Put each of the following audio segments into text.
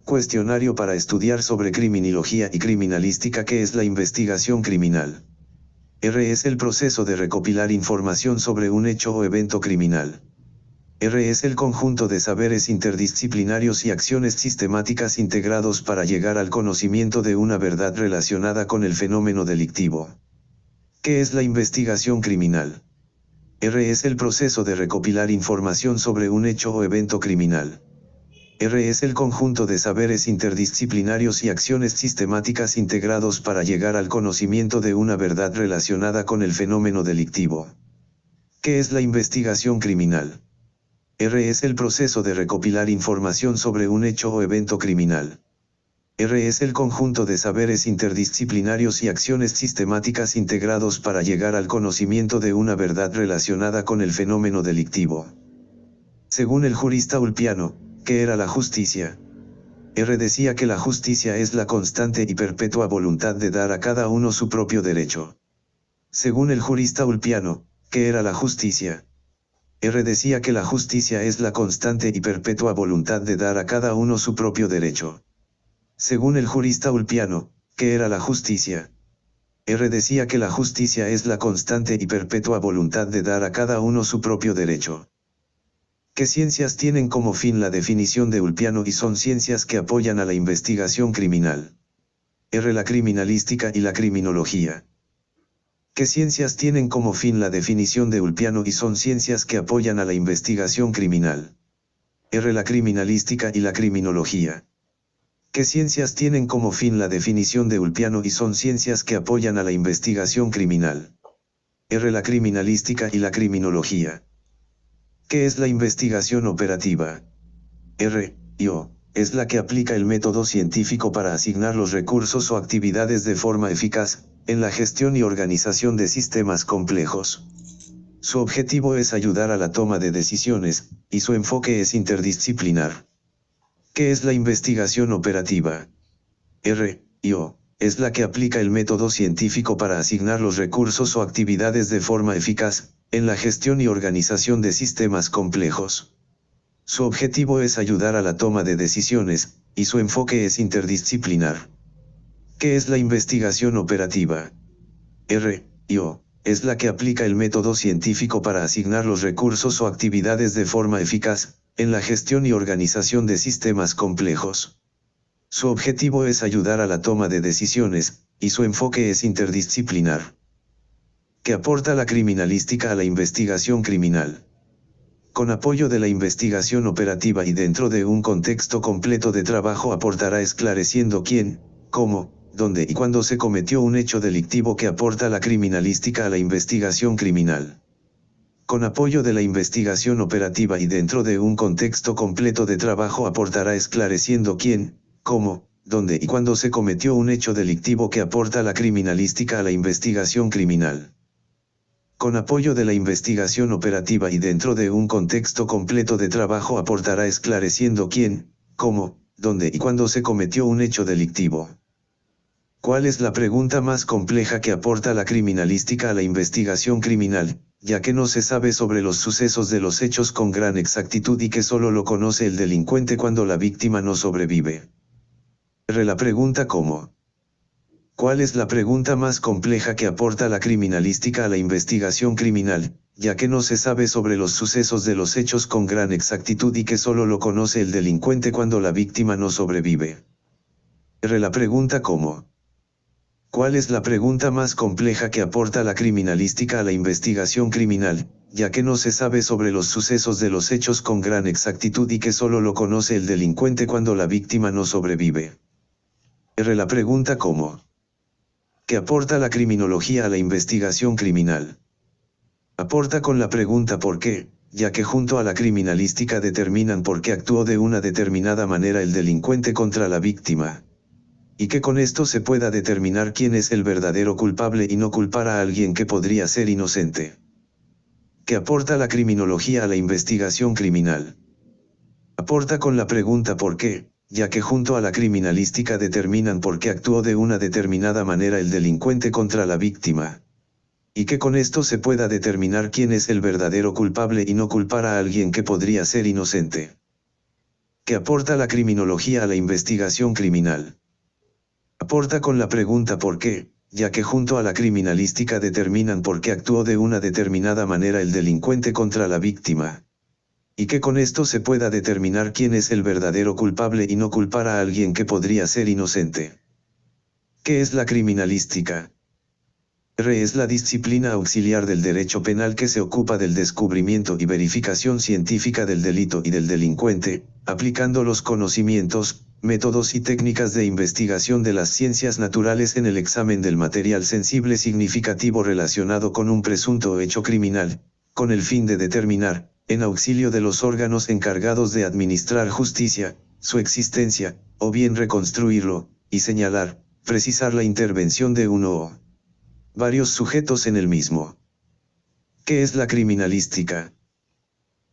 Cuestionario para estudiar sobre criminología y criminalística. ¿Qué es la investigación criminal? R es el proceso de recopilar información sobre un hecho o evento criminal. R es el conjunto de saberes interdisciplinarios y acciones sistemáticas integrados para llegar al conocimiento de una verdad relacionada con el fenómeno delictivo. ¿Qué es la investigación criminal? R es el proceso de recopilar información sobre un hecho o evento criminal. R es el conjunto de saberes interdisciplinarios y acciones sistemáticas integrados para llegar al conocimiento de una verdad relacionada con el fenómeno delictivo. ¿Qué es la investigación criminal? R es el proceso de recopilar información sobre un hecho o evento criminal. R es el conjunto de saberes interdisciplinarios y acciones sistemáticas integrados para llegar al conocimiento de una verdad relacionada con el fenómeno delictivo. Según el jurista Ulpiano, ¿qué era la justicia? R decía que la justicia es la constante y perpetua voluntad de dar a cada uno su propio derecho. Según el jurista Ulpiano, ¿qué era la justicia? R decía que la justicia es la constante y perpetua voluntad de dar a cada uno su propio derecho. Según el jurista Ulpiano, ¿qué era la justicia? R decía que la justicia es la constante y perpetua voluntad de dar a cada uno su propio derecho. ¿Qué ciencias tienen como fin la definición de Ulpiano y son ciencias que apoyan a la investigación criminal? R. La criminalística y la criminología. ¿Qué ciencias tienen como fin la definición de Ulpiano y son ciencias que apoyan a la investigación criminal? R. La criminalística y la criminología. ¿Qué ciencias tienen como fin la definición de Ulpiano y son ciencias que apoyan a la investigación criminal? R. La criminalística y la criminología. ¿Qué es la investigación operativa? R. I.O. es la que aplica el método científico para asignar los recursos o actividades de forma eficaz, en la gestión y organización de sistemas complejos. Su objetivo es ayudar a la toma de decisiones, y su enfoque es interdisciplinar. ¿Qué es la investigación operativa? R. I.O. es la que aplica el método científico para asignar los recursos o actividades de forma eficaz, en la gestión y organización de sistemas complejos. Su objetivo es ayudar a la toma de decisiones, y su enfoque es interdisciplinar. ¿Qué es la investigación operativa? R. I.O. es la que aplica el método científico para asignar los recursos o actividades de forma eficaz, en la gestión y organización de sistemas complejos. Su objetivo es ayudar a la toma de decisiones, y su enfoque es interdisciplinar. ¿Qué aporta la criminalística a la investigación criminal? Con apoyo de la investigación operativa y dentro de un contexto completo de trabajo aportará esclareciendo quién, cómo, dónde y cuándo se cometió un hecho delictivo. Que aporta la criminalística a la investigación criminal. Con apoyo de la investigación operativa y dentro de un contexto completo de trabajo aportará esclareciendo quién, cómo, dónde y cuándo se cometió un hecho delictivo. Que aporta la criminalística a la investigación criminal. Con apoyo de la investigación operativa y dentro de un contexto completo de trabajo aportará esclareciendo quién, cómo, dónde y cuándo se cometió un hecho delictivo. ¿Cuál es la pregunta más compleja que aporta la criminalística a la investigación criminal, ya que no se sabe sobre los sucesos de los hechos con gran exactitud y que solo lo conoce el delincuente cuando la víctima no sobrevive? R. La pregunta ¿cómo? ¿Cuál es la pregunta más compleja que aporta la criminalística a la investigación criminal, ya que no se sabe sobre los sucesos de los hechos con gran exactitud y que solo lo conoce el delincuente cuando la víctima no sobrevive? R. La pregunta ¿cómo? ¿Cuál es la pregunta más compleja que aporta la criminalística a la investigación criminal, ya que no se sabe sobre los sucesos de los hechos con gran exactitud y que solo lo conoce el delincuente cuando la víctima no sobrevive? R. La pregunta ¿cómo? ¿Qué aporta la criminología a la investigación criminal? Aporta con la pregunta ¿por qué?, ya que junto a la criminalística determinan por qué actuó de una determinada manera el delincuente contra la víctima. Y que con esto se pueda determinar quién es el verdadero culpable y no culpar a alguien que podría ser inocente. ¿Qué aporta la criminología a la investigación criminal? Aporta con la pregunta ¿por qué?, ya que junto a la criminalística determinan por qué actuó de una determinada manera el delincuente contra la víctima. Y que con esto se pueda determinar quién es el verdadero culpable y no culpar a alguien que podría ser inocente. ¿Qué aporta la criminología a la investigación criminal? Aporta con la pregunta ¿por qué?, ya que junto a la criminalística determinan por qué actuó de una determinada manera el delincuente contra la víctima. Y que con esto se pueda determinar quién es el verdadero culpable y no culpar a alguien que podría ser inocente. ¿Qué es la criminalística? Es la disciplina auxiliar del derecho penal que se ocupa del descubrimiento y verificación científica del delito y del delincuente, aplicando los conocimientos, métodos y técnicas de investigación de las ciencias naturales en el examen del material sensible significativo relacionado con un presunto hecho criminal, con el fin de determinar, en auxilio de los órganos encargados de administrar justicia, su existencia, o bien reconstruirlo, y señalar, precisar la intervención de uno o varios sujetos en el mismo. ¿Qué es la criminalística?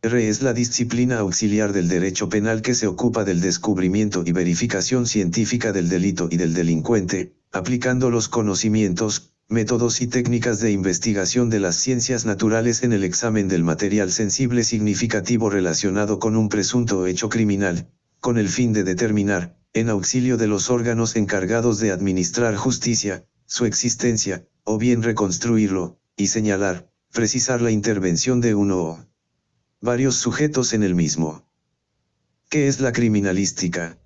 Es la disciplina auxiliar del derecho penal que se ocupa del descubrimiento y verificación científica del delito y del delincuente, aplicando los conocimientos, métodos y técnicas de investigación de las ciencias naturales en el examen del material sensible significativo relacionado con un presunto hecho criminal, con el fin de determinar, en auxilio de los órganos encargados de administrar justicia, su existencia, o bien reconstruirlo, y señalar, precisar la intervención de uno o varios sujetos en el mismo. ¿Qué es la criminalística?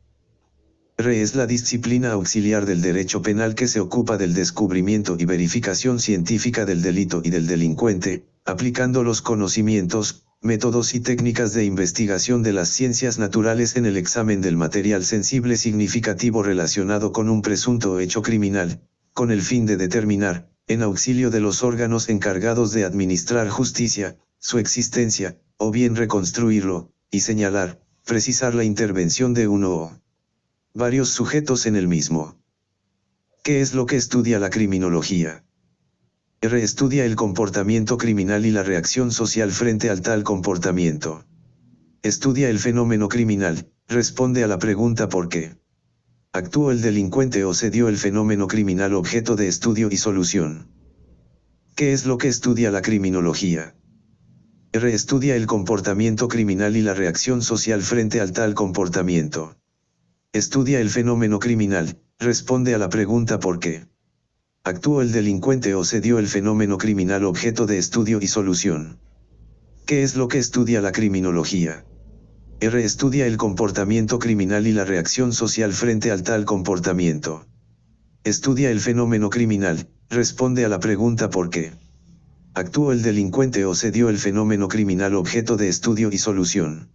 Es la disciplina auxiliar del derecho penal que se ocupa del descubrimiento y verificación científica del delito y del delincuente, aplicando los conocimientos, métodos y técnicas de investigación de las ciencias naturales en el examen del material sensible significativo relacionado con un presunto hecho criminal, con el fin de determinar, en auxilio de los órganos encargados de administrar justicia, su existencia, o bien reconstruirlo, y señalar, precisar la intervención de uno o varios sujetos en el mismo. ¿Qué es lo que estudia la criminología? Estudia el comportamiento criminal y la reacción social frente al tal comportamiento. Estudia el fenómeno criminal, responde a la pregunta ¿por qué actuó el delincuente o se dio el fenómeno criminal objeto de estudio y solución? ¿Qué es lo que estudia la criminología? Estudia el comportamiento criminal y la reacción social frente al tal comportamiento. Estudia el fenómeno criminal, responde a la pregunta ¿por qué actuó el delincuente o se dio el fenómeno criminal objeto de estudio y solución? ¿Qué es lo que estudia la criminología? Estudia el comportamiento criminal y la reacción social frente al tal comportamiento. Estudia el fenómeno criminal, responde a la pregunta ¿por qué actuó el delincuente o se dio el fenómeno criminal objeto de estudio y solución?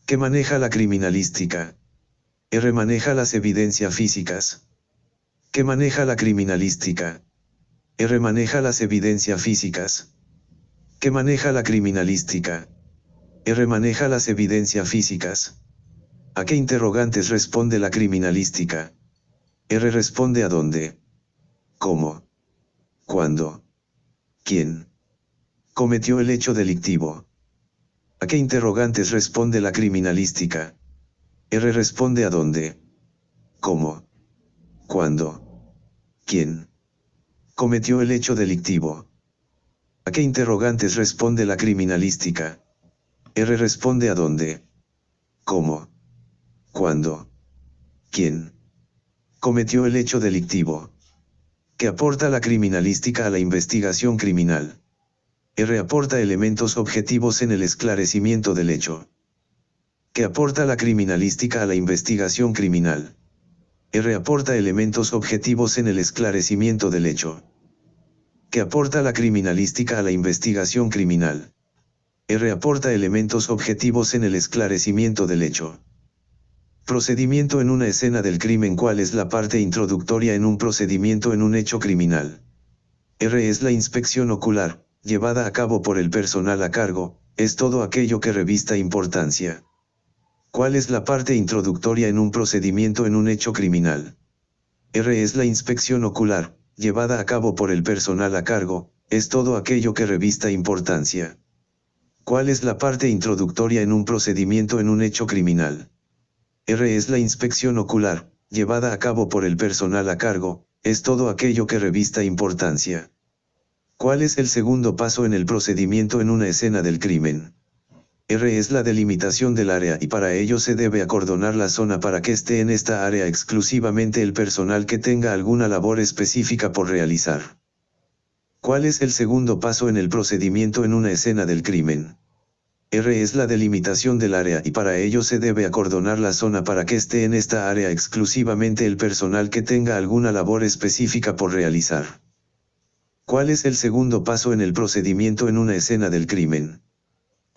¿Qué maneja la criminalística? Maneja las evidencias físicas. ¿Qué maneja la criminalística? Maneja las evidencias físicas. ¿Qué maneja la criminalística? Maneja las evidencias físicas. ¿A qué interrogantes responde la criminalística? Responde a dónde, cómo, cuándo, quién cometió el hecho delictivo. ¿A qué interrogantes responde la criminalística? Responde a dónde, cómo, cuándo, quién cometió el hecho delictivo. ¿A qué interrogantes responde la criminalística? Responde a dónde, cómo, cuándo, quién cometió el hecho delictivo. ¿Qué aporta la criminalística a la investigación criminal? Aporta elementos objetivos en el esclarecimiento del hecho. ¿Qué aporta la criminalística a la investigación criminal? Aporta elementos objetivos en el esclarecimiento del hecho. ¿Qué aporta la criminalística a la investigación criminal? Aporta elementos objetivos en el esclarecimiento del hecho. Procedimiento en una escena del crimen. ¿Cuál es la parte introductoria en un procedimiento en un hecho criminal? Es la inspección ocular, llevada a cabo por el personal a cargo, es todo aquello que revista importancia. ¿Cuál es la parte introductoria en un procedimiento en un hecho criminal? Es la inspección ocular, llevada a cabo por el personal a cargo, es todo aquello que revista importancia. ¿Cuál es la parte introductoria en un procedimiento en un hecho criminal? Es la inspección ocular, llevada a cabo por el personal a cargo, es todo aquello que revista importancia. ¿Cuál es el segundo paso en el procedimiento en una escena del crimen? R es la delimitación del área y para ello se debe acordonar la zona para que esté en esta área exclusivamente el personal que tenga alguna labor específica por realizar. ¿Cuál es el segundo paso en el procedimiento en una escena del crimen? R es la delimitación del área y para ello se debe acordonar la zona para que esté en esta área exclusivamente el personal que tenga alguna labor específica por realizar. ¿Cuál es el segundo paso en el procedimiento en una escena del crimen?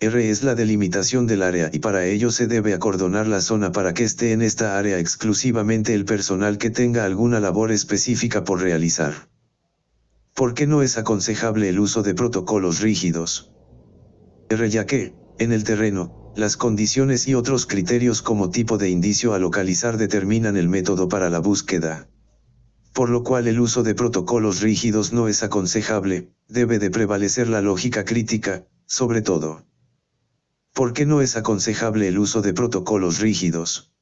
R es la delimitación del área y para ello se debe acordonar la zona para que esté en esta área exclusivamente el personal que tenga alguna labor específica por realizar. ¿Por qué no es aconsejable el uso de protocolos rígidos? R ya que, en el terreno, las condiciones y otros criterios como tipo de indicio a localizar determinan el método para la búsqueda. Por lo cual el uso de protocolos rígidos no es aconsejable, debe de prevalecer la lógica crítica, sobre todo. ¿Por qué no es aconsejable el uso de protocolos rígidos?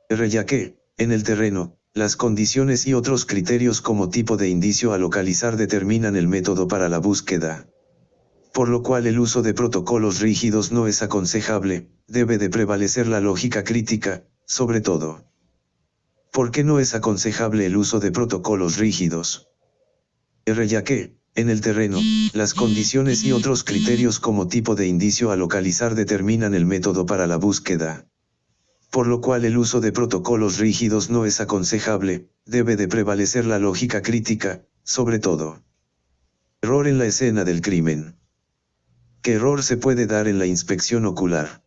R ya que, en el terreno, las condiciones y otros criterios como tipo de indicio a localizar determinan el método para la búsqueda. Por lo cual el uso de protocolos rígidos no es aconsejable, debe de prevalecer la lógica crítica, sobre todo. ¿Por qué no es aconsejable el uso de protocolos rígidos? R ya que, en el terreno, las condiciones y otros criterios como tipo de indicio a localizar determinan el método para la búsqueda. Por lo cual el uso de protocolos rígidos no es aconsejable, debe de prevalecer la lógica crítica, sobre todo. Error en la escena del crimen. ¿Qué error se puede dar en la inspección ocular?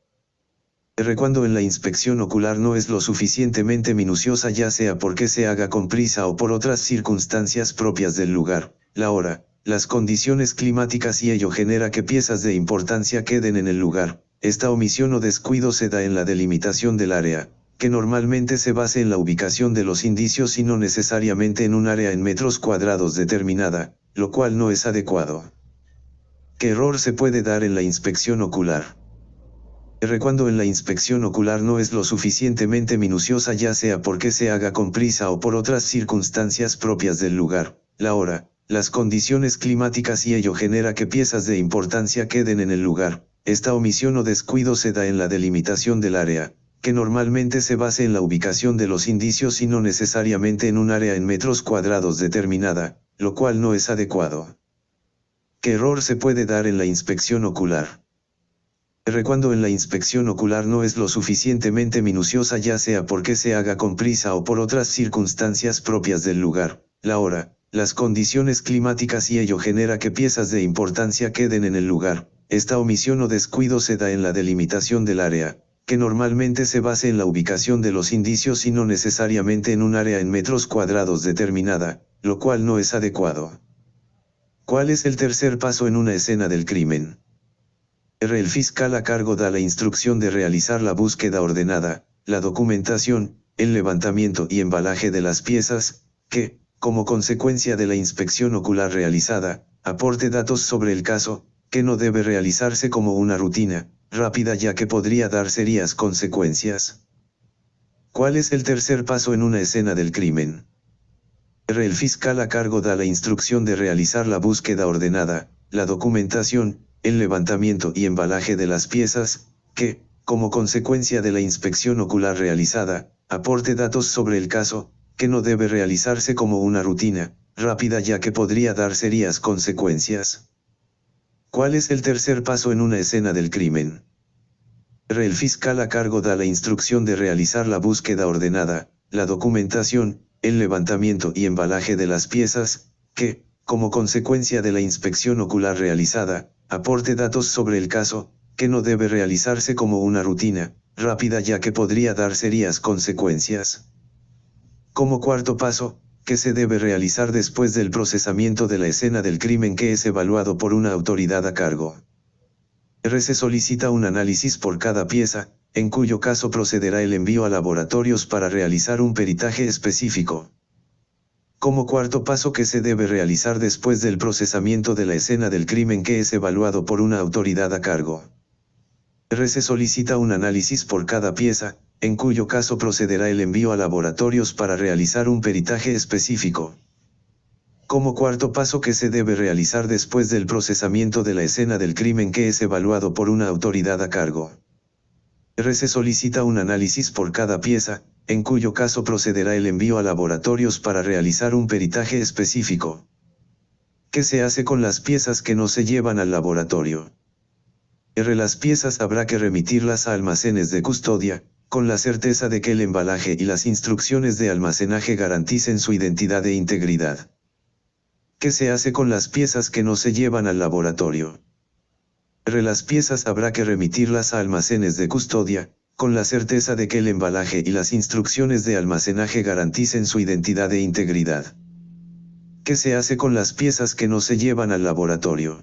R cuando en la inspección ocular no es lo suficientemente minuciosa ya sea porque se haga con prisa o por otras circunstancias propias del lugar, la hora, las condiciones climáticas y ello genera que piezas de importancia queden en el lugar. Esta omisión o descuido se da en la delimitación del área, que normalmente se basa en la ubicación de los indicios y no necesariamente en un área en metros cuadrados determinada, lo cual no es adecuado. ¿Qué error se puede dar en la inspección ocular? R cuando en la inspección ocular no es lo suficientemente minuciosa ya sea porque se haga con prisa o por otras circunstancias propias del lugar, la hora, las condiciones climáticas y ello genera que piezas de importancia queden en el lugar. Esta omisión o descuido se da en la delimitación del área, que normalmente se basa en la ubicación de los indicios y no necesariamente en un área en metros cuadrados determinada, lo cual no es adecuado. ¿Qué error se puede dar en la inspección ocular? R cuando en la inspección ocular no es lo suficientemente minuciosa ya sea porque se haga con prisa o por otras circunstancias propias del lugar, la hora, las condiciones climáticas y ello genera que piezas de importancia queden en el lugar. Esta omisión o descuido se da en la delimitación del área, que normalmente se basa en la ubicación de los indicios y no necesariamente en un área en metros cuadrados determinada, lo cual no es adecuado. ¿Cuál es el tercer paso en una escena del crimen? R. El fiscal a cargo da la instrucción de realizar la búsqueda ordenada, la documentación, el levantamiento y embalaje de las piezas, que, como consecuencia de la inspección ocular realizada, aporte datos sobre el caso, que no debe realizarse como una rutina rápida ya que podría dar serias consecuencias. ¿Cuál es el tercer paso en una escena del crimen? R. El fiscal a cargo da la instrucción de realizar la búsqueda ordenada, la documentación, el levantamiento y embalaje de las piezas, que, como consecuencia de la inspección ocular realizada, aporte datos sobre el caso, que no debe realizarse como una rutina rápida ya que podría dar serias consecuencias. ¿Cuál es el tercer paso en una escena del crimen? R. El fiscal a cargo da la instrucción de realizar la búsqueda ordenada, la documentación, el levantamiento y embalaje de las piezas, que, como consecuencia de la inspección ocular realizada, aporte datos sobre el caso, que no debe realizarse como una rutina rápida ya que podría dar serias consecuencias. Como cuarto paso, ¿qué se debe realizar después del procesamiento de la escena del crimen que es evaluado por una autoridad a cargo? R. Se solicita un análisis por cada pieza, en cuyo caso procederá el envío a laboratorios para realizar un peritaje específico. Como cuarto paso que se debe realizar después del procesamiento de la escena del crimen que es evaluado por una autoridad a cargo. R. Se solicita un análisis por cada pieza, en cuyo caso procederá el envío a laboratorios para realizar un peritaje específico. Como cuarto paso que se debe realizar después del procesamiento de la escena del crimen que es evaluado por una autoridad a cargo. Se solicita un análisis por cada pieza, en cuyo caso procederá el envío a laboratorios para realizar un peritaje específico. ¿Qué se hace con las piezas que no se llevan al laboratorio? Las piezas habrá que remitirlas a almacenes de custodia, con la certeza de que el embalaje y las instrucciones de almacenaje garanticen su identidad e integridad. ¿Qué se hace con las piezas que no se llevan al laboratorio? Las piezas habrá que remitirlas a almacenes de custodia, con la certeza de que el embalaje y las instrucciones de almacenaje garanticen su identidad e integridad. ¿Qué se hace con las piezas que no se llevan al laboratorio?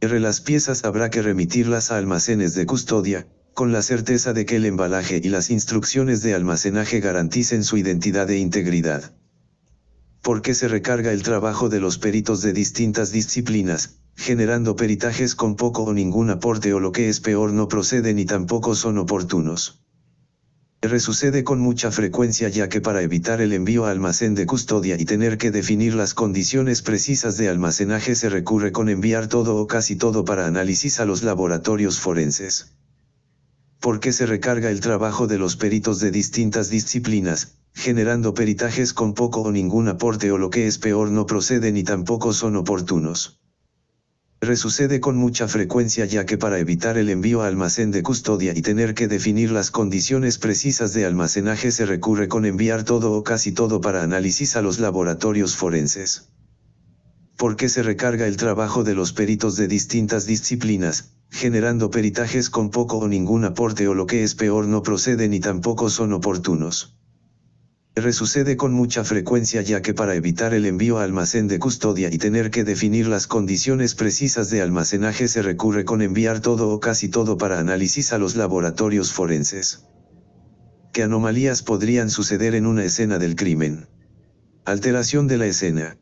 Las piezas habrá que remitirlas a almacenes de custodia, con la certeza de que el embalaje y las instrucciones de almacenaje garanticen su identidad e integridad. ¿Por qué se recarga el trabajo de los peritos de distintas disciplinas, generando peritajes con poco o ningún aporte o lo que es peor no proceden y tampoco son oportunos? Sucede con mucha frecuencia ya que para evitar el envío a almacén de custodia y tener que definir las condiciones precisas de almacenaje se recurre con enviar todo o casi todo para análisis a los laboratorios forenses. ¿Por qué se recarga el trabajo de los peritos de distintas disciplinas, generando peritajes con poco o ningún aporte o lo que es peor no proceden y tampoco son oportunos? Sucede con mucha frecuencia ya que para evitar el envío a almacén de custodia y tener que definir las condiciones precisas de almacenaje se recurre con enviar todo o casi todo para análisis a los laboratorios forenses. ¿Por qué se recarga el trabajo de los peritos de distintas disciplinas, generando peritajes con poco o ningún aporte o lo que es peor no proceden y tampoco son oportunos? Sucede con mucha frecuencia ya que para evitar el envío a almacén de custodia y tener que definir las condiciones precisas de almacenaje se recurre con enviar todo o casi todo para análisis a los laboratorios forenses. ¿Qué anomalías podrían suceder en una escena del crimen? Alteración de la escena.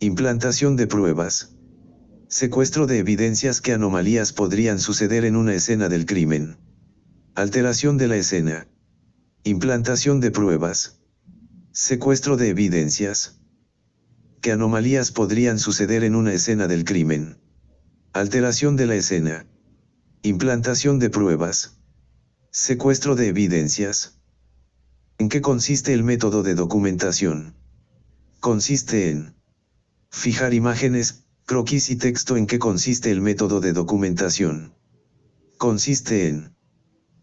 Implantación de pruebas. Secuestro de evidencias. ¿Qué anomalías podrían suceder en una escena del crimen? Alteración de la escena. Implantación de pruebas. Secuestro de evidencias. ¿Qué anomalías podrían suceder en una escena del crimen? Alteración de la escena. Implantación de pruebas. Secuestro de evidencias. ¿En qué consiste el método de documentación? Consiste en fijar imágenes, croquis y texto. ¿En qué consiste el método de documentación? Consiste en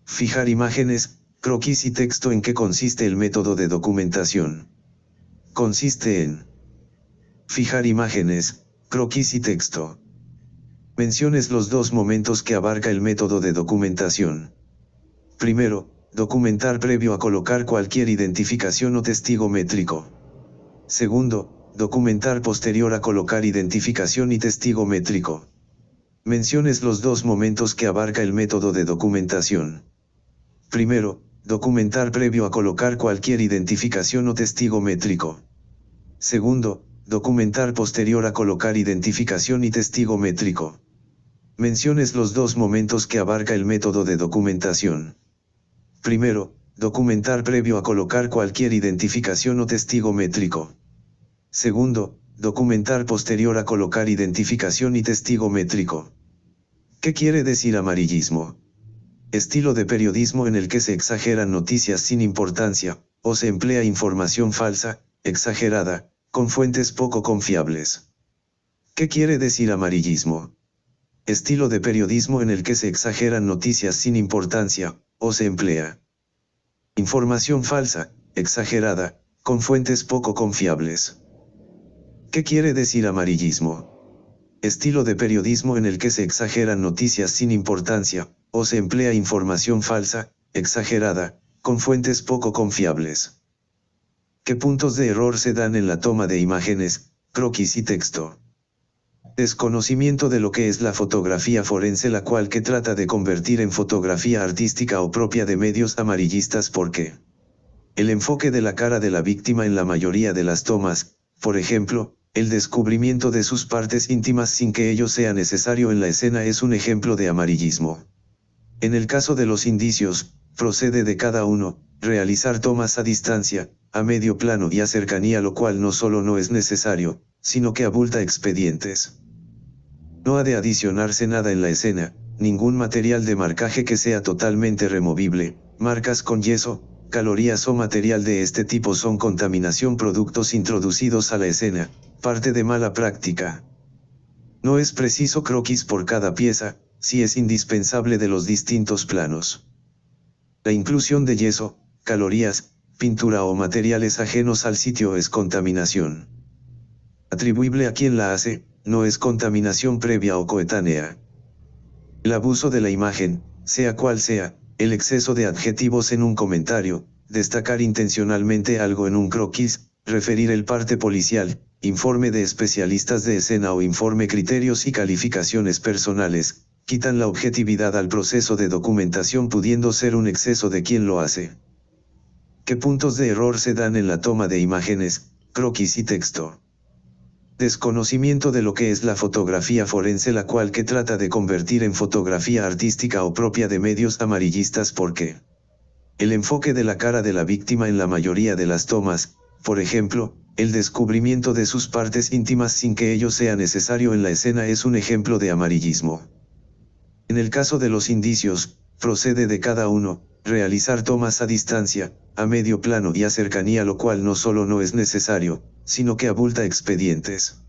fijar imágenes, croquis y texto. ¿En qué consiste el método de documentación? Consiste en fijar imágenes, croquis y texto. Menciones los dos momentos que abarca el método de documentación. Primero, documentar previo a colocar cualquier identificación o testigo métrico. Segundo, documentar posterior a colocar identificación y testigo métrico. Menciones los dos momentos que abarca el método de documentación. Primero, documentar previo a colocar cualquier identificación o testigo métrico. Segundo, documentar posterior a colocar identificación y testigo métrico. Menciones los dos momentos que abarca el método de documentación. Primero, documentar previo a colocar cualquier identificación o testigo métrico. Segundo, documentar posterior a colocar identificación y testigo métrico. ¿Qué quiere decir amarillismo? Estilo de periodismo en el que se exageran noticias sin importancia, o se emplea información falsa, exagerada, con fuentes poco confiables. ¿Qué quiere decir amarillismo? Estilo de periodismo en el que se exageran noticias sin importancia, o se emplea información falsa, exagerada, con fuentes poco confiables. ¿Qué quiere decir amarillismo? Estilo de periodismo en el que se exageran noticias sin importancia, o se emplea información falsa, exagerada, con fuentes poco confiables. ¿Qué puntos de error se dan en la toma de imágenes, croquis y texto? Desconocimiento de lo que es la fotografía forense, la cual que trata de convertir en fotografía artística o propia de medios amarillistas porque el enfoque de la cara de la víctima en la mayoría de las tomas, por ejemplo, el descubrimiento de sus partes íntimas sin que ello sea necesario en la escena es un ejemplo de amarillismo. En el caso de los indicios, procede de cada uno, realizar tomas a distancia, a medio plano y a cercanía, lo cual no solo no es necesario, sino que abulta expedientes. No ha de adicionarse nada en la escena, ningún material de marcaje que sea totalmente removible, marcas con yeso, calorías o material de este tipo son contaminación, productos introducidos a la escena, parte de mala práctica. No es preciso croquis por cada pieza, si es indispensable de los distintos planos. La inclusión de yeso, calorías, pintura o materiales ajenos al sitio es contaminación. Atribuible a quien la hace, no es contaminación previa o coetánea. El abuso de la imagen, sea cual sea, el exceso de adjetivos en un comentario, destacar intencionalmente algo en un croquis, referir el parte policial, informe de especialistas de escena o informe criterios y calificaciones personales, quitan la objetividad al proceso de documentación, pudiendo ser un exceso de quien lo hace. ¿Qué puntos de error se dan en la toma de imágenes, croquis y texto? Desconocimiento de lo que es la fotografía forense, la cual que trata de convertir en fotografía artística o propia de medios amarillistas, porque el enfoque de la cara de la víctima en la mayoría de las tomas, por ejemplo, el descubrimiento de sus partes íntimas sin que ello sea necesario en la escena, es un ejemplo de amarillismo. En el caso de los indicios, procede de cada uno, realizar tomas a distancia, a medio plano y a cercanía, lo cual no solo no es necesario, sino que abulta expedientes.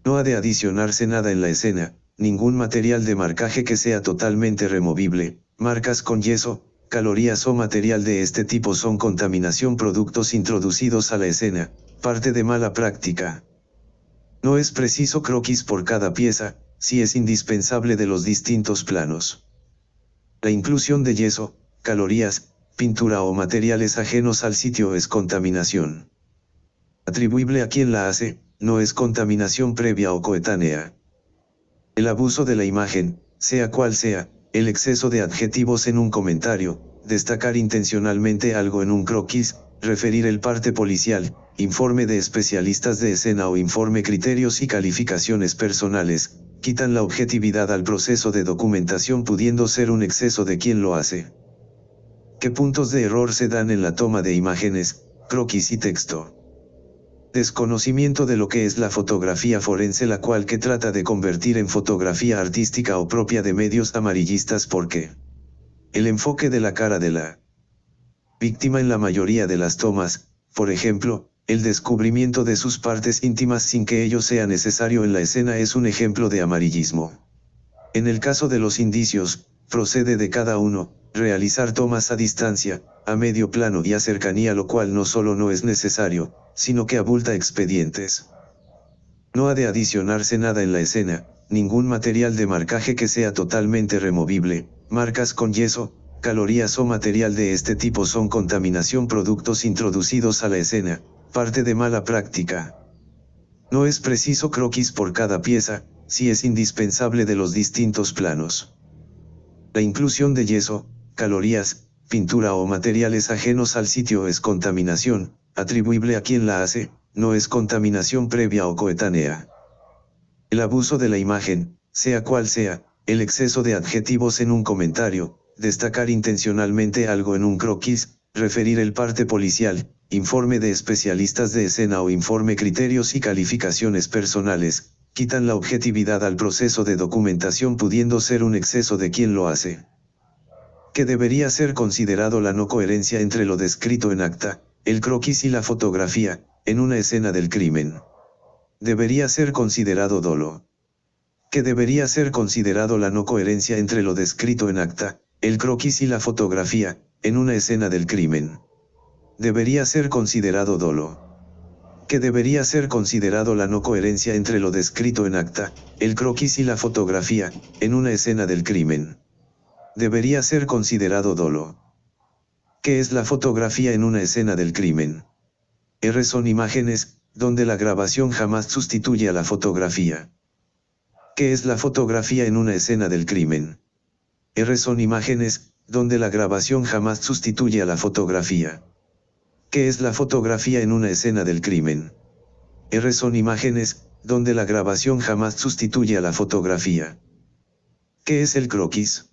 No ha de adicionarse nada en la escena, ningún material de marcaje que sea totalmente removible, marcas con yeso, calorías o material de este tipo son contaminación, productos introducidos a la escena, parte de mala práctica. No es preciso croquis por cada pieza, si es indispensable de los distintos planos. La inclusión de yeso, calorías, pintura o materiales ajenos al sitio es contaminación. Atribuible a quien la hace, no es contaminación previa o coetánea. El abuso de la imagen, sea cual sea, el exceso de adjetivos en un comentario, destacar intencionalmente algo en un croquis, referir el parte policial, informe de especialistas de escena o informe criterios y calificaciones personales, quitan la objetividad al proceso de documentación, pudiendo ser un exceso de quien lo hace. ¿Qué puntos de error se dan en la toma de imágenes, croquis y texto? Desconocimiento de lo que es la fotografía forense, la cual que trata de convertir en fotografía artística o propia de medios amarillistas, porque el enfoque de la cara de la víctima en la mayoría de las tomas, por ejemplo, el descubrimiento de sus partes íntimas sin que ello sea necesario en la escena, es un ejemplo de amarillismo. En el caso de los indicios, procede de cada uno, realizar tomas a distancia, a medio plano y a cercanía, lo cual no solo no es necesario, sino que abulta expedientes. No ha de adicionarse nada en la escena, ningún material de marcaje que sea totalmente removible, marcas con yeso, calorías o material de este tipo son contaminación, productos introducidos a la escena, parte de mala práctica. No es preciso croquis por cada pieza, si es indispensable de los distintos planos. La inclusión de yeso, calorías, pintura o materiales ajenos al sitio es contaminación, atribuible a quien la hace, no es contaminación previa o coetánea. El abuso de la imagen, sea cual sea, el exceso de adjetivos en un comentario, destacar intencionalmente algo en un croquis, referir el parte policial, informe de especialistas de escena o informe criterios y calificaciones personales, quitan la objetividad al proceso de documentación, pudiendo ser un exceso de quien lo hace. Que debería ser considerado la no coherencia entre lo descrito en acta, el croquis y la fotografía, en una escena del crimen. Debería ser considerado dolo. Que debería ser considerado la no coherencia entre lo descrito en acta, el croquis y la fotografía, en una escena del crimen. Debería ser considerado dolo. Que debería ser considerado la no coherencia entre lo descrito en acta, el croquis y la fotografía, en una escena del crimen. Debería ser considerado dolo. ¿Qué es la fotografía en una escena del crimen? Son imágenes, donde la grabación jamás sustituye a la fotografía. ¿Qué es la fotografía en una escena del crimen? Son imágenes, donde la grabación jamás sustituye a la fotografía. ¿Qué es la fotografía en una escena del crimen? Son imágenes, donde la grabación jamás sustituye a la fotografía. ¿Qué es el croquis?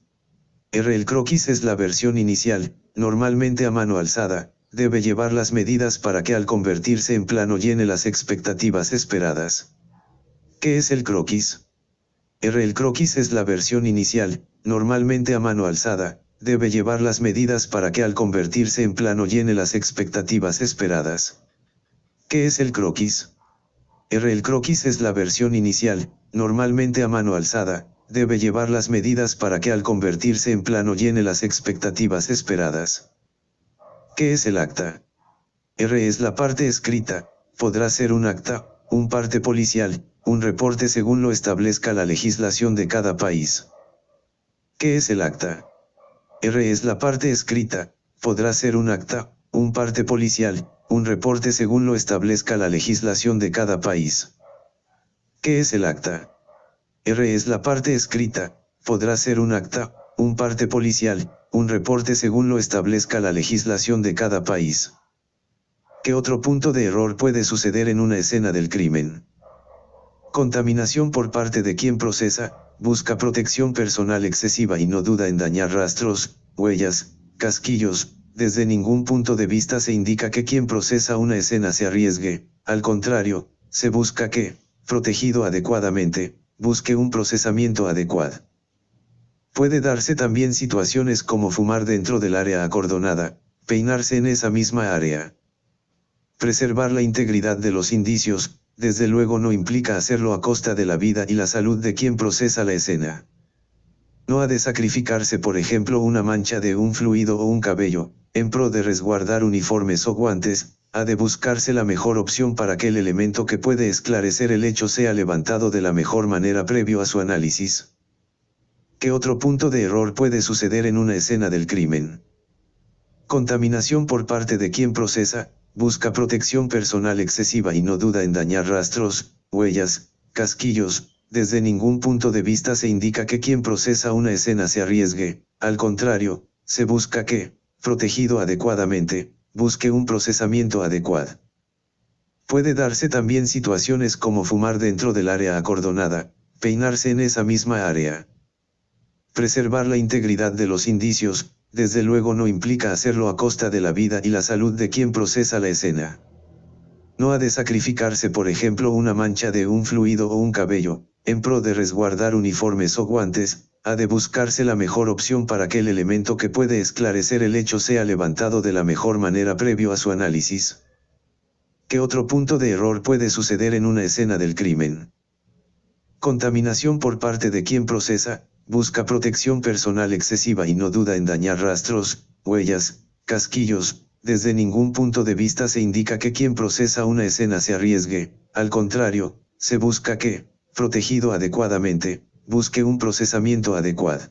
El croquis es la versión inicial, normalmente a mano alzada, debe llevar las medidas para que al convertirse en plano llene las expectativas esperadas. ¿Qué es el croquis? El croquis es la versión inicial, normalmente a mano alzada, debe llevar las medidas para que al convertirse en plano llene las expectativas esperadas. ¿Qué es el croquis? El croquis es la versión inicial, normalmente a mano alzada, debe llevar las medidas para que al convertirse en plano llene las expectativas esperadas. ¿Qué es el acta? Es la parte escrita, podrá ser un acta, un parte policial, un reporte según lo establezca la legislación de cada país. ¿Qué es el acta? Es la parte escrita, podrá ser un acta, un parte policial, un reporte según lo establezca la legislación de cada país. ¿Qué es el acta? Es la parte escrita, podrá ser un acta, un parte policial, un reporte según lo establezca la legislación de cada país. ¿Qué otro punto de error puede suceder en una escena del crimen? Contaminación por parte de quien procesa, busca protección personal excesiva y no duda en dañar rastros, huellas, casquillos. Desde ningún punto de vista se indica que quien procesa una escena se arriesgue, al contrario, se busca que, protegido adecuadamente, busque un procesamiento adecuado. Puede darse también situaciones como fumar dentro del área acordonada, peinarse en esa misma área. Preservar la integridad de los indicios, desde luego no implica hacerlo a costa de la vida y la salud de quien procesa la escena. No ha de sacrificarse por ejemplo una mancha de un fluido o un cabello, en pro de resguardar uniformes o guantes, ha de buscarse la mejor opción para que el elemento que puede esclarecer el hecho sea levantado de la mejor manera previo a su análisis. ¿Qué otro punto de error puede suceder en una escena del crimen? Contaminación por parte de quien procesa, busca protección personal excesiva y no duda en dañar rastros, huellas, casquillos. Desde ningún punto de vista se indica que quien procesa una escena se arriesgue, al contrario, se busca que, protegido adecuadamente, busque un procesamiento adecuado. Puede darse también situaciones como fumar dentro del área acordonada, peinarse en esa misma área. Preservar la integridad de los indicios, desde luego no implica hacerlo a costa de la vida y la salud de quien procesa la escena. No ha de sacrificarse por ejemplo una mancha de un fluido o un cabello, en pro de resguardar uniformes o guantes, ha de buscarse la mejor opción para que el elemento que puede esclarecer el hecho sea levantado de la mejor manera previo a su análisis. ¿Qué otro punto de error puede suceder en una escena del crimen? Contaminación por parte de quien procesa, busca protección personal excesiva y no duda en dañar rastros, huellas, casquillos. Desde ningún punto de vista se indica que quien procesa una escena se arriesgue, al contrario, se busca que, protegido adecuadamente, busque un procesamiento adecuado.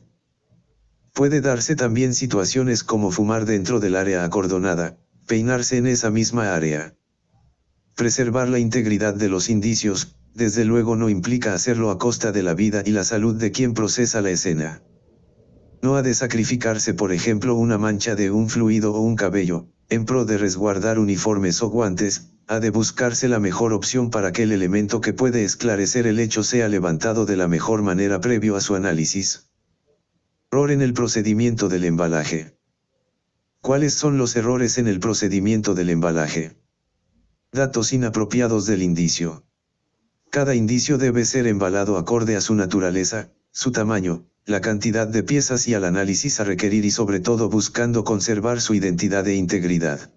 Puede darse también situaciones como fumar dentro del área acordonada, peinarse en esa misma área. Preservar la integridad de los indicios, desde luego no implica hacerlo a costa de la vida y la salud de quien procesa la escena. No ha de sacrificarse por ejemplo una mancha de un fluido o un cabello, en pro de resguardar uniformes o guantes, ha de buscarse la mejor opción para que el elemento que puede esclarecer el hecho sea levantado de la mejor manera previo a su análisis. Error en el procedimiento del embalaje. ¿Cuáles son los errores en el procedimiento del embalaje? Datos inapropiados del indicio. Cada indicio debe ser embalado acorde a su naturaleza, su tamaño, la cantidad de piezas y al análisis a requerir y sobre todo buscando conservar su identidad e integridad.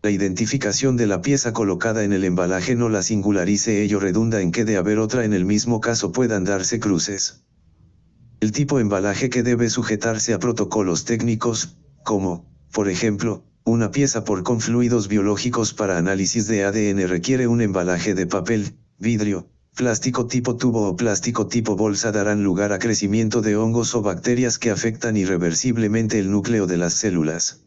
La identificación de la pieza colocada en el embalaje no la singularice, ello redunda en que de haber otra en el mismo caso puedan darse cruces. El tipo embalaje que debe sujetarse a protocolos técnicos, como, por ejemplo, una pieza con fluidos biológicos para análisis de ADN requiere un embalaje de papel, vidrio, plástico tipo tubo o plástico tipo bolsa darán lugar a crecimiento de hongos o bacterias que afectan irreversiblemente el núcleo de las células.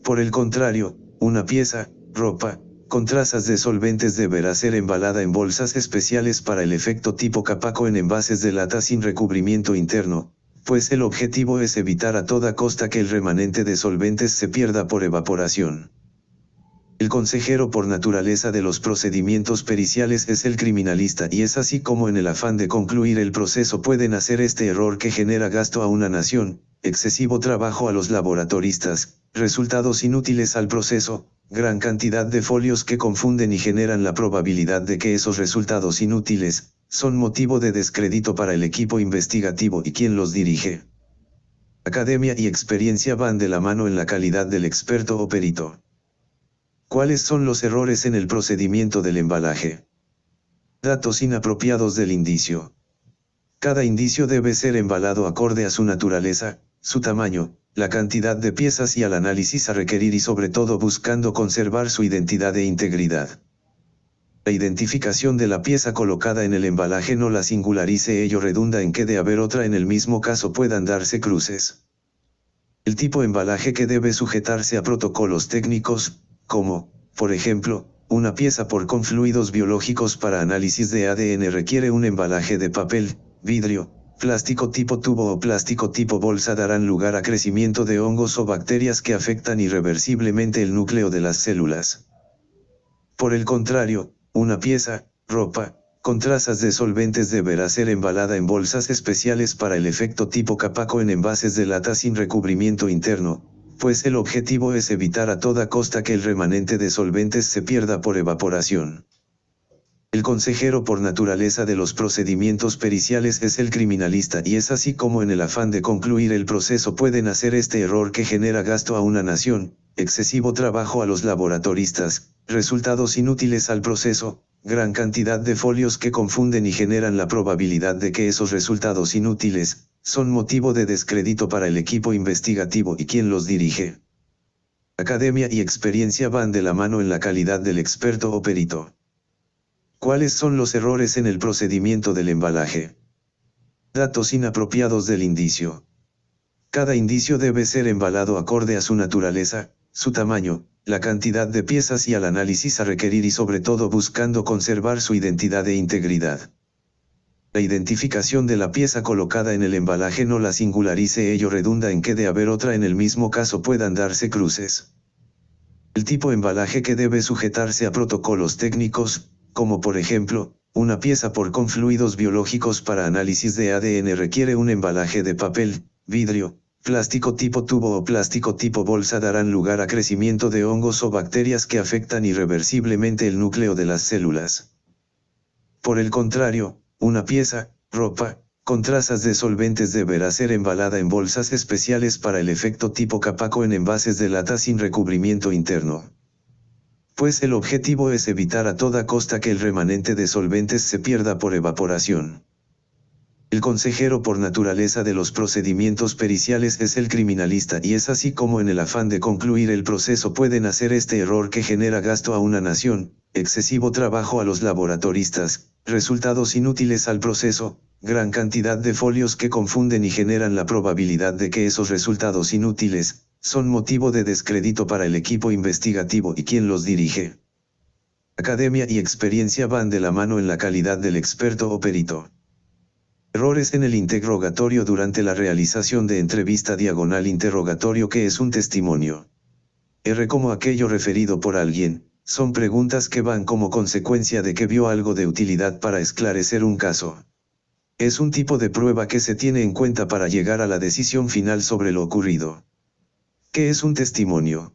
Por el contrario, una pieza, ropa, con trazas de solventes deberá ser embalada en bolsas especiales para el efecto tipo capaco en envases de lata sin recubrimiento interno, pues el objetivo es evitar a toda costa que el remanente de solventes se pierda por evaporación. El consejero por naturaleza de los procedimientos periciales es el criminalista y es así como en el afán de concluir el proceso pueden hacer este error que genera gasto a una nación, excesivo trabajo a los laboratoristas, resultados inútiles al proceso, gran cantidad de folios que confunden y generan la probabilidad de que esos resultados inútiles, son motivo de descrédito para el equipo investigativo y quien los dirige. Academia y experiencia van de la mano en la calidad del experto o perito. ¿Cuáles son los errores en el procedimiento del embalaje? Datos inapropiados del indicio. Cada indicio debe ser embalado acorde a su naturaleza, su tamaño, la cantidad de piezas y al análisis a requerir y sobre todo buscando conservar su identidad e integridad. La identificación de la pieza colocada en el embalaje no la singularice, ello redunda en que de haber otra en el mismo caso puedan darse cruces. El tipo embalaje que debe sujetarse a protocolos técnicos, como, por ejemplo, una pieza por confluidos biológicos para análisis de ADN requiere un embalaje de papel, vidrio, plástico tipo tubo o plástico tipo bolsa darán lugar a crecimiento de hongos o bacterias que afectan irreversiblemente el núcleo de las células. Por el contrario, una pieza, ropa, con trazas de solventes deberá ser embalada en bolsas especiales para el efecto tipo capaco en envases de lata sin recubrimiento interno, pues el objetivo es evitar a toda costa que el remanente de solventes se pierda por evaporación. El consejero por naturaleza de los procedimientos periciales es el criminalista y es así como en el afán de concluir el proceso pueden hacer este error que genera gasto a una nación, excesivo trabajo a los laboratoristas, resultados inútiles al proceso, gran cantidad de folios que confunden y generan la probabilidad de que esos resultados inútiles, son motivo de descrédito para el equipo investigativo y quien los dirige. Academia y experiencia van de la mano en la calidad del experto o perito. ¿Cuáles son los errores en el procedimiento del embalaje? Datos inapropiados del indicio. Cada indicio debe ser embalado acorde a su naturaleza, su tamaño, la cantidad de piezas y al análisis a requerir y sobre todo buscando conservar su identidad e integridad. La identificación de la pieza colocada en el embalaje no la singularice, ello redunda en que de haber otra en el mismo caso puedan darse cruces. El tipo embalaje que debe sujetarse a protocolos técnicos, como por ejemplo, una pieza por confluidos biológicos para análisis de ADN requiere un embalaje de papel, vidrio, plástico tipo tubo o plástico tipo bolsa darán lugar a crecimiento de hongos o bacterias que afectan irreversiblemente el núcleo de las células. Por el contrario, una pieza, ropa, con trazas de solventes deberá ser embalada en bolsas especiales para el efecto tipo capaco en envases de lata sin recubrimiento interno. Pues el objetivo es evitar a toda costa que el remanente de solventes se pierda por evaporación. El consejero por naturaleza de los procedimientos periciales es el criminalista y es así como en el afán de concluir el proceso pueden hacer este error que genera gasto a una nación, excesivo trabajo a los laboratoristas, resultados inútiles al proceso, gran cantidad de folios que confunden y generan la probabilidad de que esos resultados inútiles, son motivo de descrédito para el equipo investigativo y quien los dirige. Academia y experiencia van de la mano en la calidad del experto o perito. Errores en el interrogatorio durante la realización de entrevista diagonal interrogatorio que es un testimonio. R como aquello referido por alguien, son preguntas que van como consecuencia de que vio algo de utilidad para esclarecer un caso. Es un tipo de prueba que se tiene en cuenta para llegar a la decisión final sobre lo ocurrido. ¿Qué es un testimonio?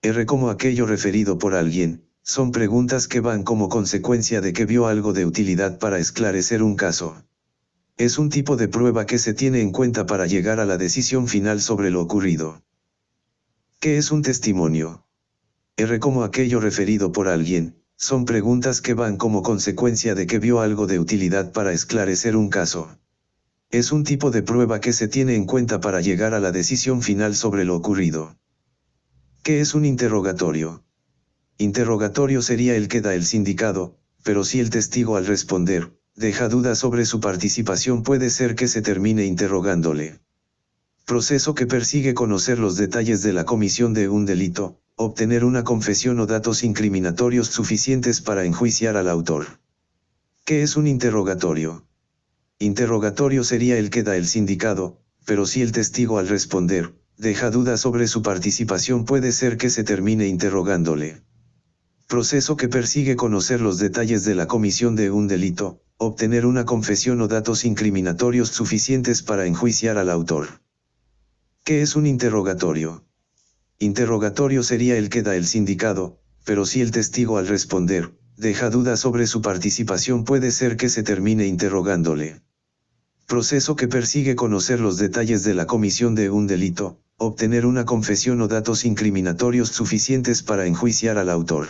R como aquello referido por alguien, son preguntas que van como consecuencia de que vio algo de utilidad para esclarecer un caso. Es un tipo de prueba que se tiene en cuenta para llegar a la decisión final sobre lo ocurrido. ¿Qué es un testimonio? R como aquello referido por alguien, son preguntas que van como consecuencia de que vio algo de utilidad para esclarecer un caso. Es un tipo de prueba que se tiene en cuenta para llegar a la decisión final sobre lo ocurrido. ¿Qué es un interrogatorio? Interrogatorio sería el que da el sindicado, pero si el testigo al responder, deja dudas sobre su participación puede ser que se termine interrogándole. Proceso que persigue conocer los detalles de la comisión de un delito, obtener una confesión o datos incriminatorios suficientes para enjuiciar al autor. ¿Qué es un interrogatorio? Interrogatorio sería el que da el sindicado, pero si el testigo al responder, deja dudas sobre su participación puede ser que se termine interrogándole. Proceso que persigue conocer los detalles de la comisión de un delito, obtener una confesión o datos incriminatorios suficientes para enjuiciar al autor. ¿Qué es un interrogatorio? Interrogatorio sería el que da el sindicado, pero si el testigo al responder, deja dudas sobre su participación, puede ser que se termine interrogándole. Proceso que persigue conocer los detalles de la comisión de un delito, obtener una confesión o datos incriminatorios suficientes para enjuiciar al autor.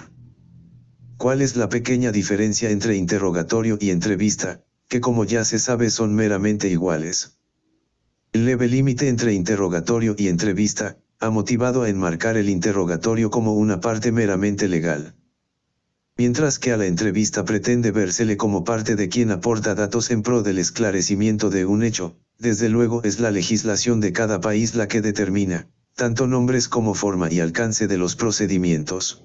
¿Cuál es la pequeña diferencia entre interrogatorio y entrevista, que como ya se sabe son meramente iguales? El leve límite entre interrogatorio y entrevista ha motivado a enmarcar el interrogatorio como una parte meramente legal, mientras que a la entrevista pretende vérsele como parte de quien aporta datos en pro del esclarecimiento de un hecho. Desde luego es la legislación de cada país la que determina, tanto nombres como forma y alcance de los procedimientos.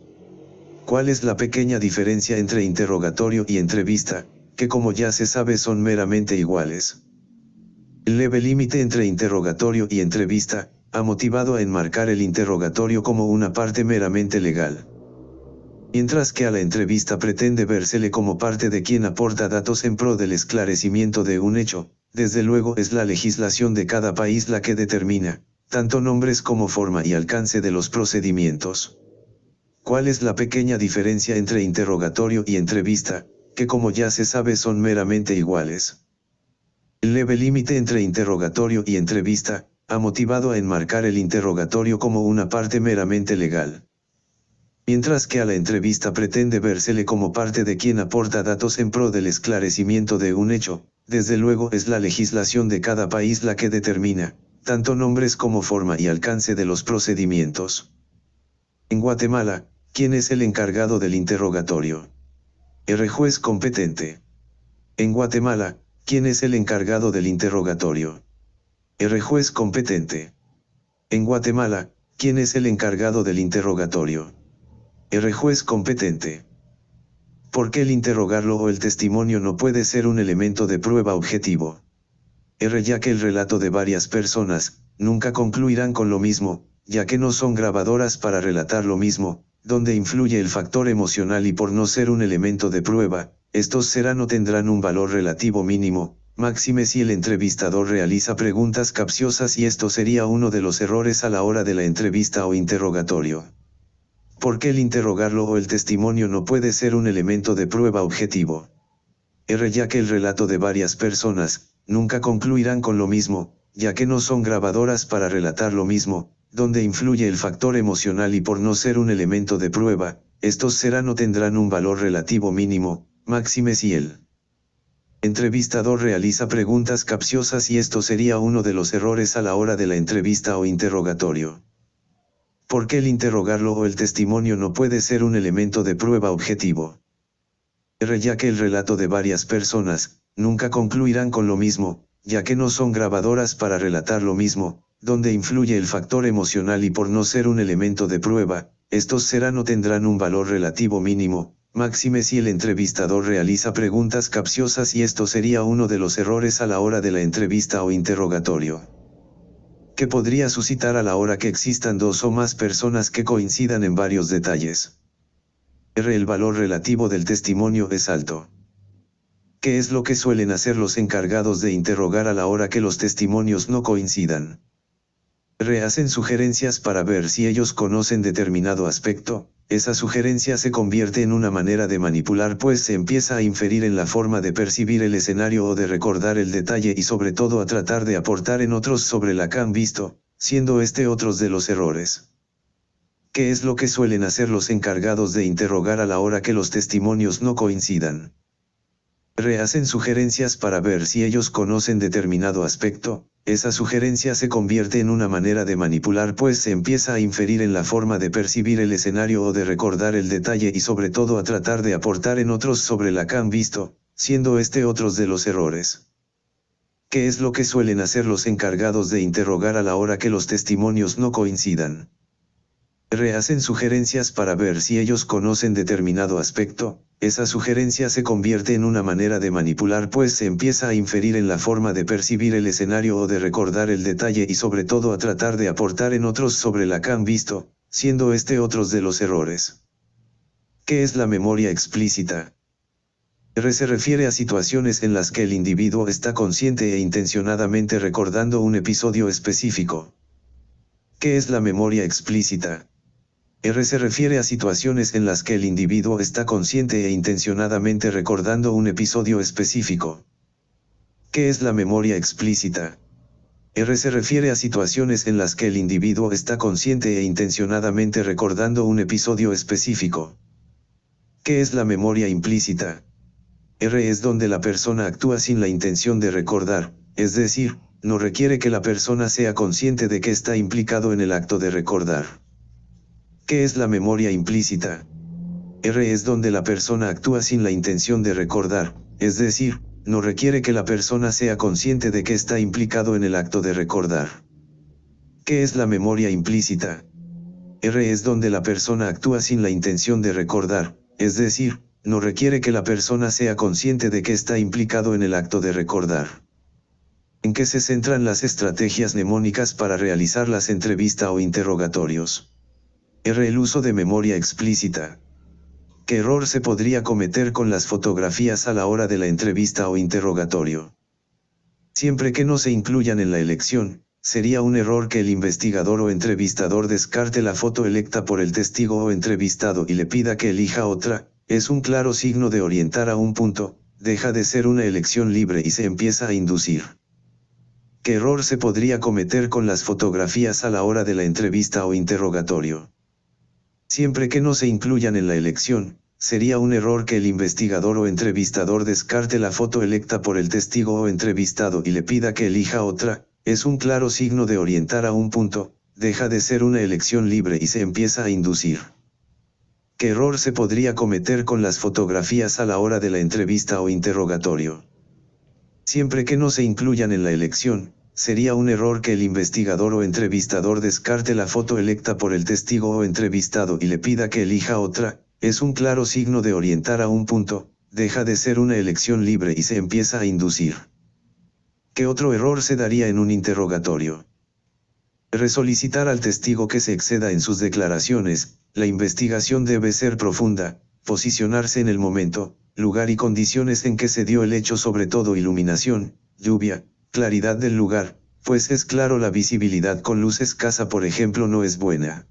¿Cuál es la pequeña diferencia entre interrogatorio y entrevista, que como ya se sabe son meramente iguales? El leve límite entre interrogatorio y entrevista ha motivado a enmarcar el interrogatorio como una parte meramente legal, mientras que a la entrevista pretende vérsele como parte de quien aporta datos en pro del esclarecimiento de un hecho. Desde luego es la legislación de cada país la que determina, tanto nombres como forma y alcance de los procedimientos. ¿Cuál es la pequeña diferencia entre interrogatorio y entrevista, que como ya se sabe son meramente iguales? El leve límite entre interrogatorio y entrevista ha motivado a enmarcar el interrogatorio como una parte meramente legal, mientras que a la entrevista pretende vérsele como parte de quien aporta datos en pro del esclarecimiento de un hecho. Desde luego es la legislación de cada país la que determina, tanto nombres como forma y alcance de los procedimientos. En Guatemala, ¿quién es el encargado del interrogatorio? El juez competente. En Guatemala, ¿quién es el encargado del interrogatorio? El juez competente. En Guatemala, ¿quién es el encargado del interrogatorio? El juez competente. ¿Por qué el interrogarlo o el testimonio no puede ser un elemento de prueba objetivo? Ya que el relato de varias personas nunca concluirán con lo mismo, ya que no son grabadoras para relatar lo mismo, donde influye el factor emocional y por no ser un elemento de prueba, estos serán o tendrán un valor relativo mínimo, máxime si el entrevistador realiza preguntas capciosas, y esto sería uno de los errores a la hora de la entrevista o interrogatorio. ¿Por qué el interrogarlo o el testimonio no puede ser un elemento de prueba objetivo? Ya que el relato de varias personas nunca concluirán con lo mismo, ya que no son grabadoras para relatar lo mismo, donde influye el factor emocional y por no ser un elemento de prueba, estos serán o tendrán un valor relativo mínimo, máxime si el entrevistador realiza preguntas capciosas, y esto sería uno de los errores a la hora de la entrevista o interrogatorio. ¿Por qué el interrogarlo o el testimonio no puede ser un elemento de prueba objetivo? Ya que el relato de varias personas nunca concluirán con lo mismo, ya que no son grabadoras para relatar lo mismo, donde influye el factor emocional y por no ser un elemento de prueba, estos serán o tendrán un valor relativo mínimo, máxime si el entrevistador realiza preguntas capciosas, y esto sería uno de los errores a la hora de la entrevista o interrogatorio, que podría suscitar a la hora que existan dos o más personas que coincidan en varios detalles. El valor relativo del testimonio es alto. ¿Qué es lo que suelen hacer los encargados de interrogar a la hora que los testimonios no coincidan? Hacen sugerencias para ver si ellos conocen determinado aspecto. Esa sugerencia se convierte en una manera de manipular, pues se empieza a inferir en la forma de percibir el escenario o de recordar el detalle, y sobre todo a tratar de aportar en otros sobre la que han visto, siendo este otros de los errores. ¿Qué es lo que suelen hacer los encargados de interrogar a la hora que los testimonios no coincidan? Hacen sugerencias para ver si ellos conocen determinado aspecto. Esa sugerencia se convierte en una manera de manipular, pues se empieza a inferir en la forma de percibir el escenario o de recordar el detalle, y sobre todo a tratar de aportar en otros sobre la que han visto, siendo este otros de los errores. ¿Qué es lo que suelen hacer los encargados de interrogar a la hora que los testimonios no coincidan? Hacen sugerencias para ver si ellos conocen determinado aspecto. Esa sugerencia se convierte en una manera de manipular, pues se empieza a inferir en la forma de percibir el escenario o de recordar el detalle, y sobre todo a tratar de aportar en otros sobre la que han visto, siendo este otros de los errores. ¿Qué es la memoria explícita? R se refiere a situaciones en las que el individuo está consciente e intencionadamente recordando un episodio específico. ¿Qué es la memoria explícita? R se refiere a situaciones en las que el individuo está consciente e intencionadamente recordando un episodio específico. ¿Qué es la memoria explícita? R se refiere a situaciones en las que el individuo está consciente e intencionadamente recordando un episodio específico. ¿Qué es la memoria implícita? R es donde la persona actúa sin la intención de recordar, es decir, no requiere que la persona sea consciente de que está implicado en el acto de recordar. ¿Qué es la memoria implícita? R es donde la persona actúa sin la intención de recordar, es decir, no requiere que la persona sea consciente de que está implicado en el acto de recordar. ¿Qué es la memoria implícita? R es donde la persona actúa sin la intención de recordar, es decir, no requiere que la persona sea consciente de que está implicado en el acto de recordar. ¿En qué se centran las estrategias mnemónicas para realizar las entrevistas o interrogatorios? R. El uso de memoria explícita. ¿Qué error se podría cometer con las fotografías a la hora de la entrevista o interrogatorio? Siempre que no se incluyan en la elección, sería un error que el investigador o entrevistador descarte la foto electa por el testigo o entrevistado y le pida que elija otra. Es un claro signo de orientar a un punto, deja de ser una elección libre y se empieza a inducir. ¿Qué error se podría cometer con las fotografías a la hora de la entrevista o interrogatorio? Siempre que no se incluyan en la elección, sería un error que el investigador o entrevistador descarte la foto electa por el testigo o entrevistado y le pida que elija otra. Es un claro signo de orientar a un punto, deja de ser una elección libre y se empieza a inducir. ¿Qué error se podría cometer con las fotografías a la hora de la entrevista o interrogatorio? Siempre que no se incluyan en la elección, sería un error que el investigador o entrevistador descarte la foto electa por el testigo o entrevistado y le pida que elija otra. Es un claro signo de orientar a un punto, deja de ser una elección libre y se empieza a inducir. ¿Qué otro error se daría en un interrogatorio? Resolicitar al testigo que se exceda en sus declaraciones. La investigación debe ser profunda, posicionarse en el momento, lugar y condiciones en que se dio el hecho, sobre todo iluminación, lluvia, claridad del lugar, pues es claro la visibilidad con luz escasa por ejemplo no es buena.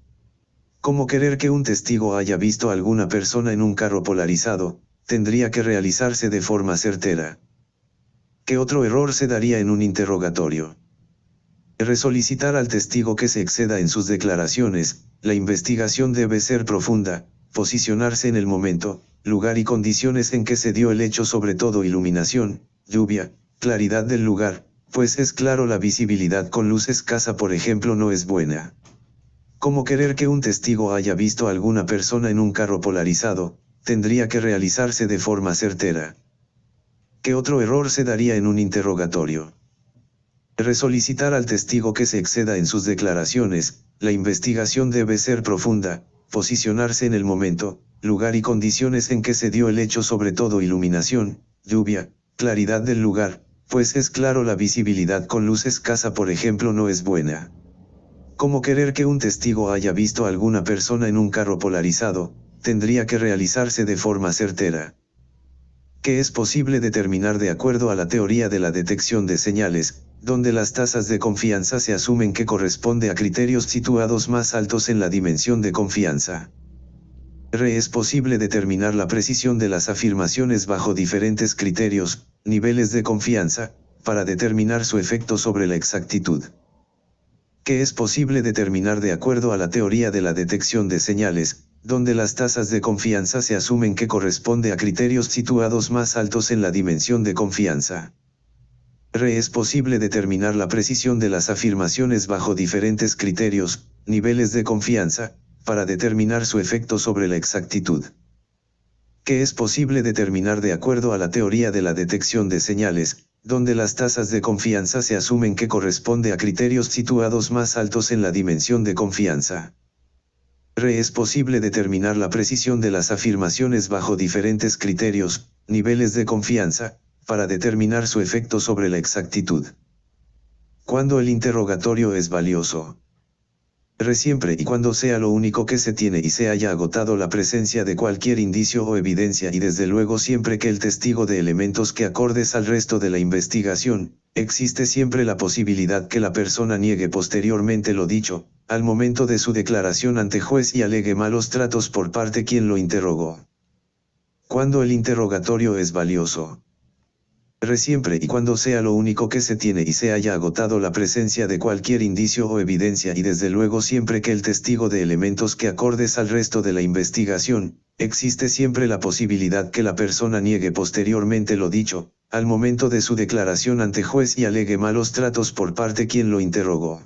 Como querer que un testigo haya visto a alguna persona en un carro polarizado, tendría que realizarse de forma certera. ¿Qué otro error se daría en un interrogatorio? Resolicitar al testigo que se exceda en sus declaraciones. La investigación debe ser profunda, posicionarse en el momento, lugar y condiciones en que se dio el hecho, sobre todo iluminación, lluvia, claridad del lugar, pues es claro la visibilidad con luz escasa por ejemplo no es buena. Como querer que un testigo haya visto a alguna persona en un carro polarizado, tendría que realizarse de forma certera. ¿Qué otro error se daría en un interrogatorio? Resolicitar al testigo que se exceda en sus declaraciones. La investigación debe ser profunda, posicionarse en el momento, lugar y condiciones en que se dio el hecho, sobre todo iluminación, lluvia, claridad del lugar, pues es claro la visibilidad con luz escasa por ejemplo no es buena. Como querer que un testigo haya visto a alguna persona en un carro polarizado, tendría que realizarse de forma certera. ¿Qué es posible determinar de acuerdo a la teoría de la detección de señales, donde las tasas de confianza se asumen que corresponde a criterios situados más altos en la dimensión de confianza? R. Es posible determinar la precisión de las afirmaciones bajo diferentes criterios, niveles de confianza, para determinar su efecto sobre la exactitud. ¿Qué es posible determinar de acuerdo a la teoría de la detección de señales, donde las tasas de confianza se asumen que corresponde a criterios situados más altos en la dimensión de confianza? R. Es posible determinar la precisión de las afirmaciones bajo diferentes criterios, niveles de confianza, para determinar su efecto sobre la exactitud. ¿Qué es posible determinar de acuerdo a la teoría de la detección de señales, donde las tasas de confianza se asumen que corresponde a criterios situados más altos en la dimensión de confianza? R. Es posible determinar la precisión de las afirmaciones bajo diferentes criterios, niveles de confianza, para determinar su efecto sobre la exactitud. ¿Cuándo el interrogatorio es valioso? R siempre y cuando sea lo único que se tiene y se haya agotado la presencia de cualquier indicio o evidencia y desde luego siempre que el testigo de elementos que acordes al resto de la investigación, existe siempre la posibilidad que la persona niegue posteriormente lo dicho, al momento de su declaración ante juez y alegue malos tratos por parte quien lo interrogó. Cuando el interrogatorio es valioso. R siempre y cuando sea lo único que se tiene y se haya agotado la presencia de cualquier indicio o evidencia y desde luego siempre que el testigo de elementos que acordes al resto de la investigación, existe siempre la posibilidad que la persona niegue posteriormente lo dicho, al momento de su declaración ante juez y alegue malos tratos por parte quien lo interrogó.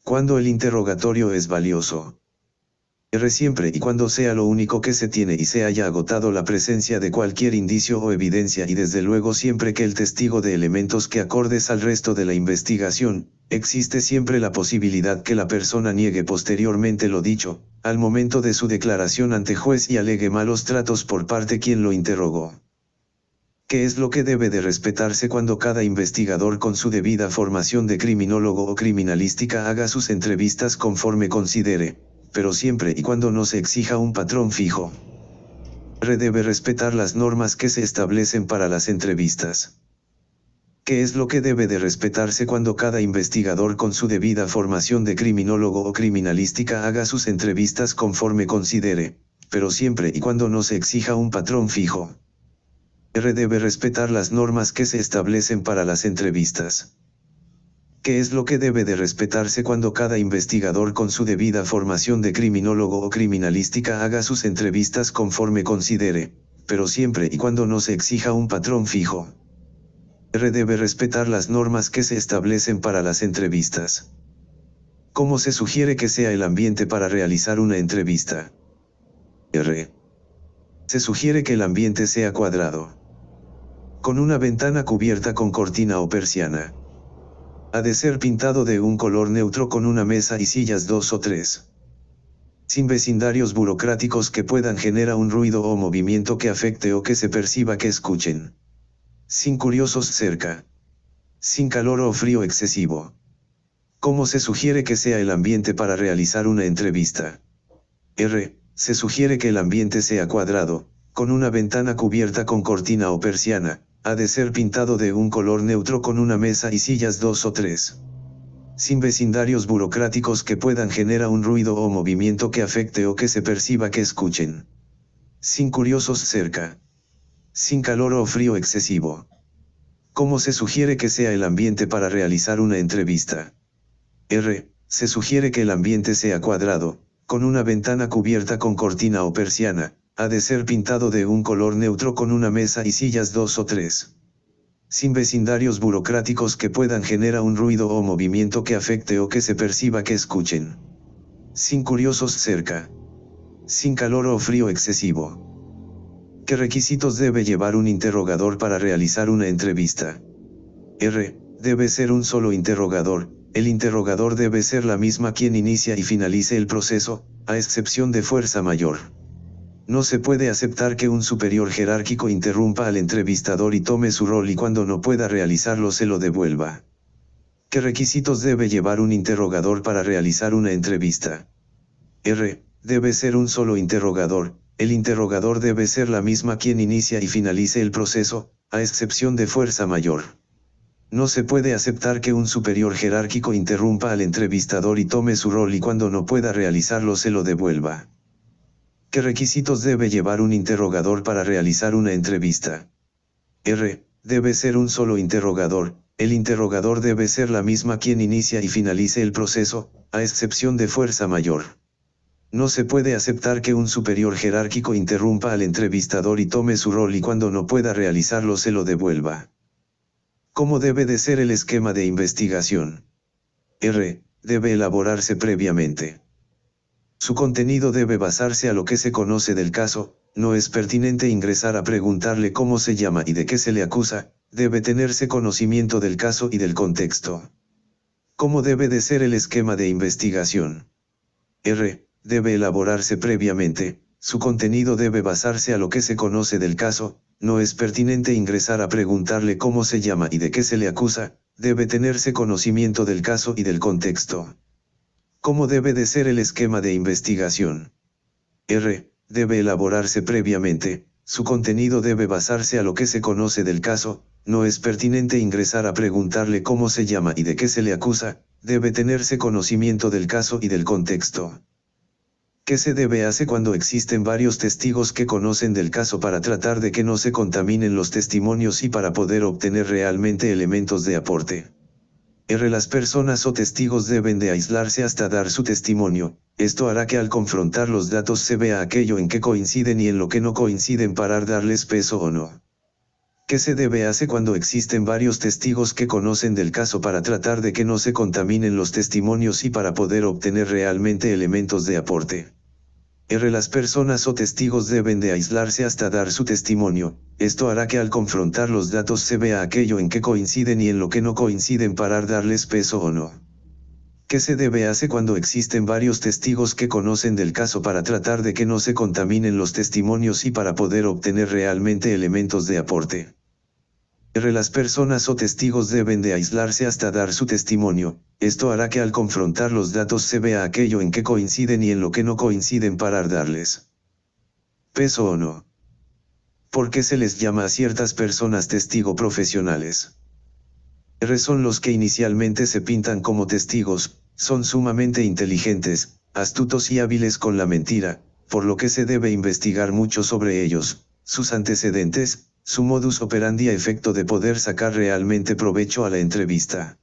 Cuando el interrogatorio es valioso. R siempre y cuando sea lo único que se tiene y se haya agotado la presencia de cualquier indicio o evidencia y desde luego siempre que el testigo de elementos que acordes al resto de la investigación, existe siempre la posibilidad que la persona niegue posteriormente lo dicho, al momento de su declaración ante juez y alegue malos tratos por parte quien lo interrogó. ¿Qué es lo que debe de respetarse cuando cada investigador con su debida formación de criminólogo o criminalística haga sus entrevistas conforme considere, pero siempre y cuando no se exija un patrón fijo? R debe respetar las normas que se establecen para las entrevistas. ¿Qué es lo que debe de respetarse cuando cada investigador con su debida formación de criminólogo o criminalística haga sus entrevistas conforme considere, pero siempre y cuando no se exija un patrón fijo? R debe respetar las normas que se establecen para las entrevistas. ¿Qué es lo que debe de respetarse cuando cada investigador con su debida formación de criminólogo o criminalística haga sus entrevistas conforme considere, pero siempre y cuando no se exija un patrón fijo? R debe respetar las normas que se establecen para las entrevistas. ¿Cómo se sugiere que sea el ambiente para realizar una entrevista? R. Se sugiere que el ambiente sea cuadrado, con una ventana cubierta con cortina o persiana. Ha de ser pintado de un color neutro con una mesa y sillas 2 o 3. Sin vecindarios burocráticos que puedan generar un ruido o movimiento que afecte o que se perciba que escuchen. Sin curiosos cerca. Sin calor o frío excesivo. ¿Cómo se sugiere que sea el ambiente para realizar una entrevista? R. Se sugiere que el ambiente sea cuadrado, con una ventana cubierta con cortina o persiana. Ha de ser pintado de un color neutro con una mesa y sillas 2 o 3. Sin vecindarios burocráticos que puedan generar un ruido o movimiento que afecte o que se perciba que escuchen. Sin curiosos cerca. Sin calor o frío excesivo. ¿Cómo se sugiere que sea el ambiente para realizar una entrevista? R. Se sugiere que el ambiente sea cuadrado, con una ventana cubierta con cortina o persiana. Ha de ser pintado de un color neutro con una mesa y sillas 2 o 3. Sin vecindarios burocráticos que puedan generar un ruido o movimiento que afecte o que se perciba que escuchen. Sin curiosos cerca. Sin calor o frío excesivo. ¿Qué requisitos debe llevar un interrogador para realizar una entrevista? R. Debe ser un solo interrogador. El interrogador debe ser la misma quien inicia y finalice el proceso, a excepción de fuerza mayor. No se puede aceptar que un superior jerárquico interrumpa al entrevistador y tome su rol y cuando no pueda realizarlo se lo devuelva. ¿Qué requisitos debe llevar un interrogador para realizar una entrevista? R. Debe ser un solo interrogador. El interrogador debe ser la misma quien inicia y finalice el proceso, a excepción de fuerza mayor. No se puede aceptar que un superior jerárquico interrumpa al entrevistador y tome su rol y cuando no pueda realizarlo se lo devuelva. ¿Qué requisitos debe llevar un interrogador para realizar una entrevista? R. Debe ser un solo interrogador. El interrogador debe ser la misma quien inicia y finalice el proceso, a excepción de fuerza mayor. No se puede aceptar que un superior jerárquico interrumpa al entrevistador y tome su rol y cuando no pueda realizarlo se lo devuelva. ¿Cómo debe de ser el esquema de investigación? R. Debe elaborarse previamente. Su contenido debe basarse a lo que se conoce del caso. No es pertinente ingresar a preguntarle cómo se llama y de qué se le acusa. Debe tenerse conocimiento del caso y del contexto. ¿Cómo debe de ser el esquema de investigación? R. Debe elaborarse previamente. Su contenido debe basarse a lo que se conoce del caso. No es pertinente ingresar a preguntarle cómo se llama y de qué se le acusa. Debe tenerse conocimiento del caso y del contexto. ¿Cómo debe de ser el esquema de investigación? R. Debe elaborarse previamente, su contenido debe basarse a lo que se conoce del caso, no es pertinente ingresar a preguntarle cómo se llama y de qué se le acusa, debe tenerse conocimiento del caso y del contexto. ¿Qué se debe hacer cuando existen varios testigos que conocen del caso para tratar de que no se contaminen los testimonios y para poder obtener realmente elementos de aporte? R. Las personas o testigos deben de aislarse hasta dar su testimonio, esto hará que al confrontar los datos se vea aquello en que coinciden y en lo que no coinciden para darles peso o no. ¿Qué se debe hacer cuando existen varios testigos que conocen del caso para tratar de que no se contaminen los testimonios y para poder obtener realmente elementos de aporte? R. Las personas o testigos deben de aislarse hasta dar su testimonio, esto hará que al confrontar los datos se vea aquello en que coinciden y en lo que no coinciden para darles peso o no. ¿Qué se debe hacer cuando existen varios testigos que conocen del caso para tratar de que no se contaminen los testimonios y para poder obtener realmente elementos de aporte? R. Las personas o testigos deben de aislarse hasta dar su testimonio, esto hará que al confrontar los datos se vea aquello en que coinciden y en lo que no coinciden para darles peso o no. ¿Por qué se les llama a ciertas personas testigo profesionales? R. Son los que inicialmente se pintan como testigos, son sumamente inteligentes, astutos y hábiles con la mentira, por lo que se debe investigar mucho sobre ellos, sus antecedentes, su modus operandi a efecto de poder sacar realmente provecho a la entrevista.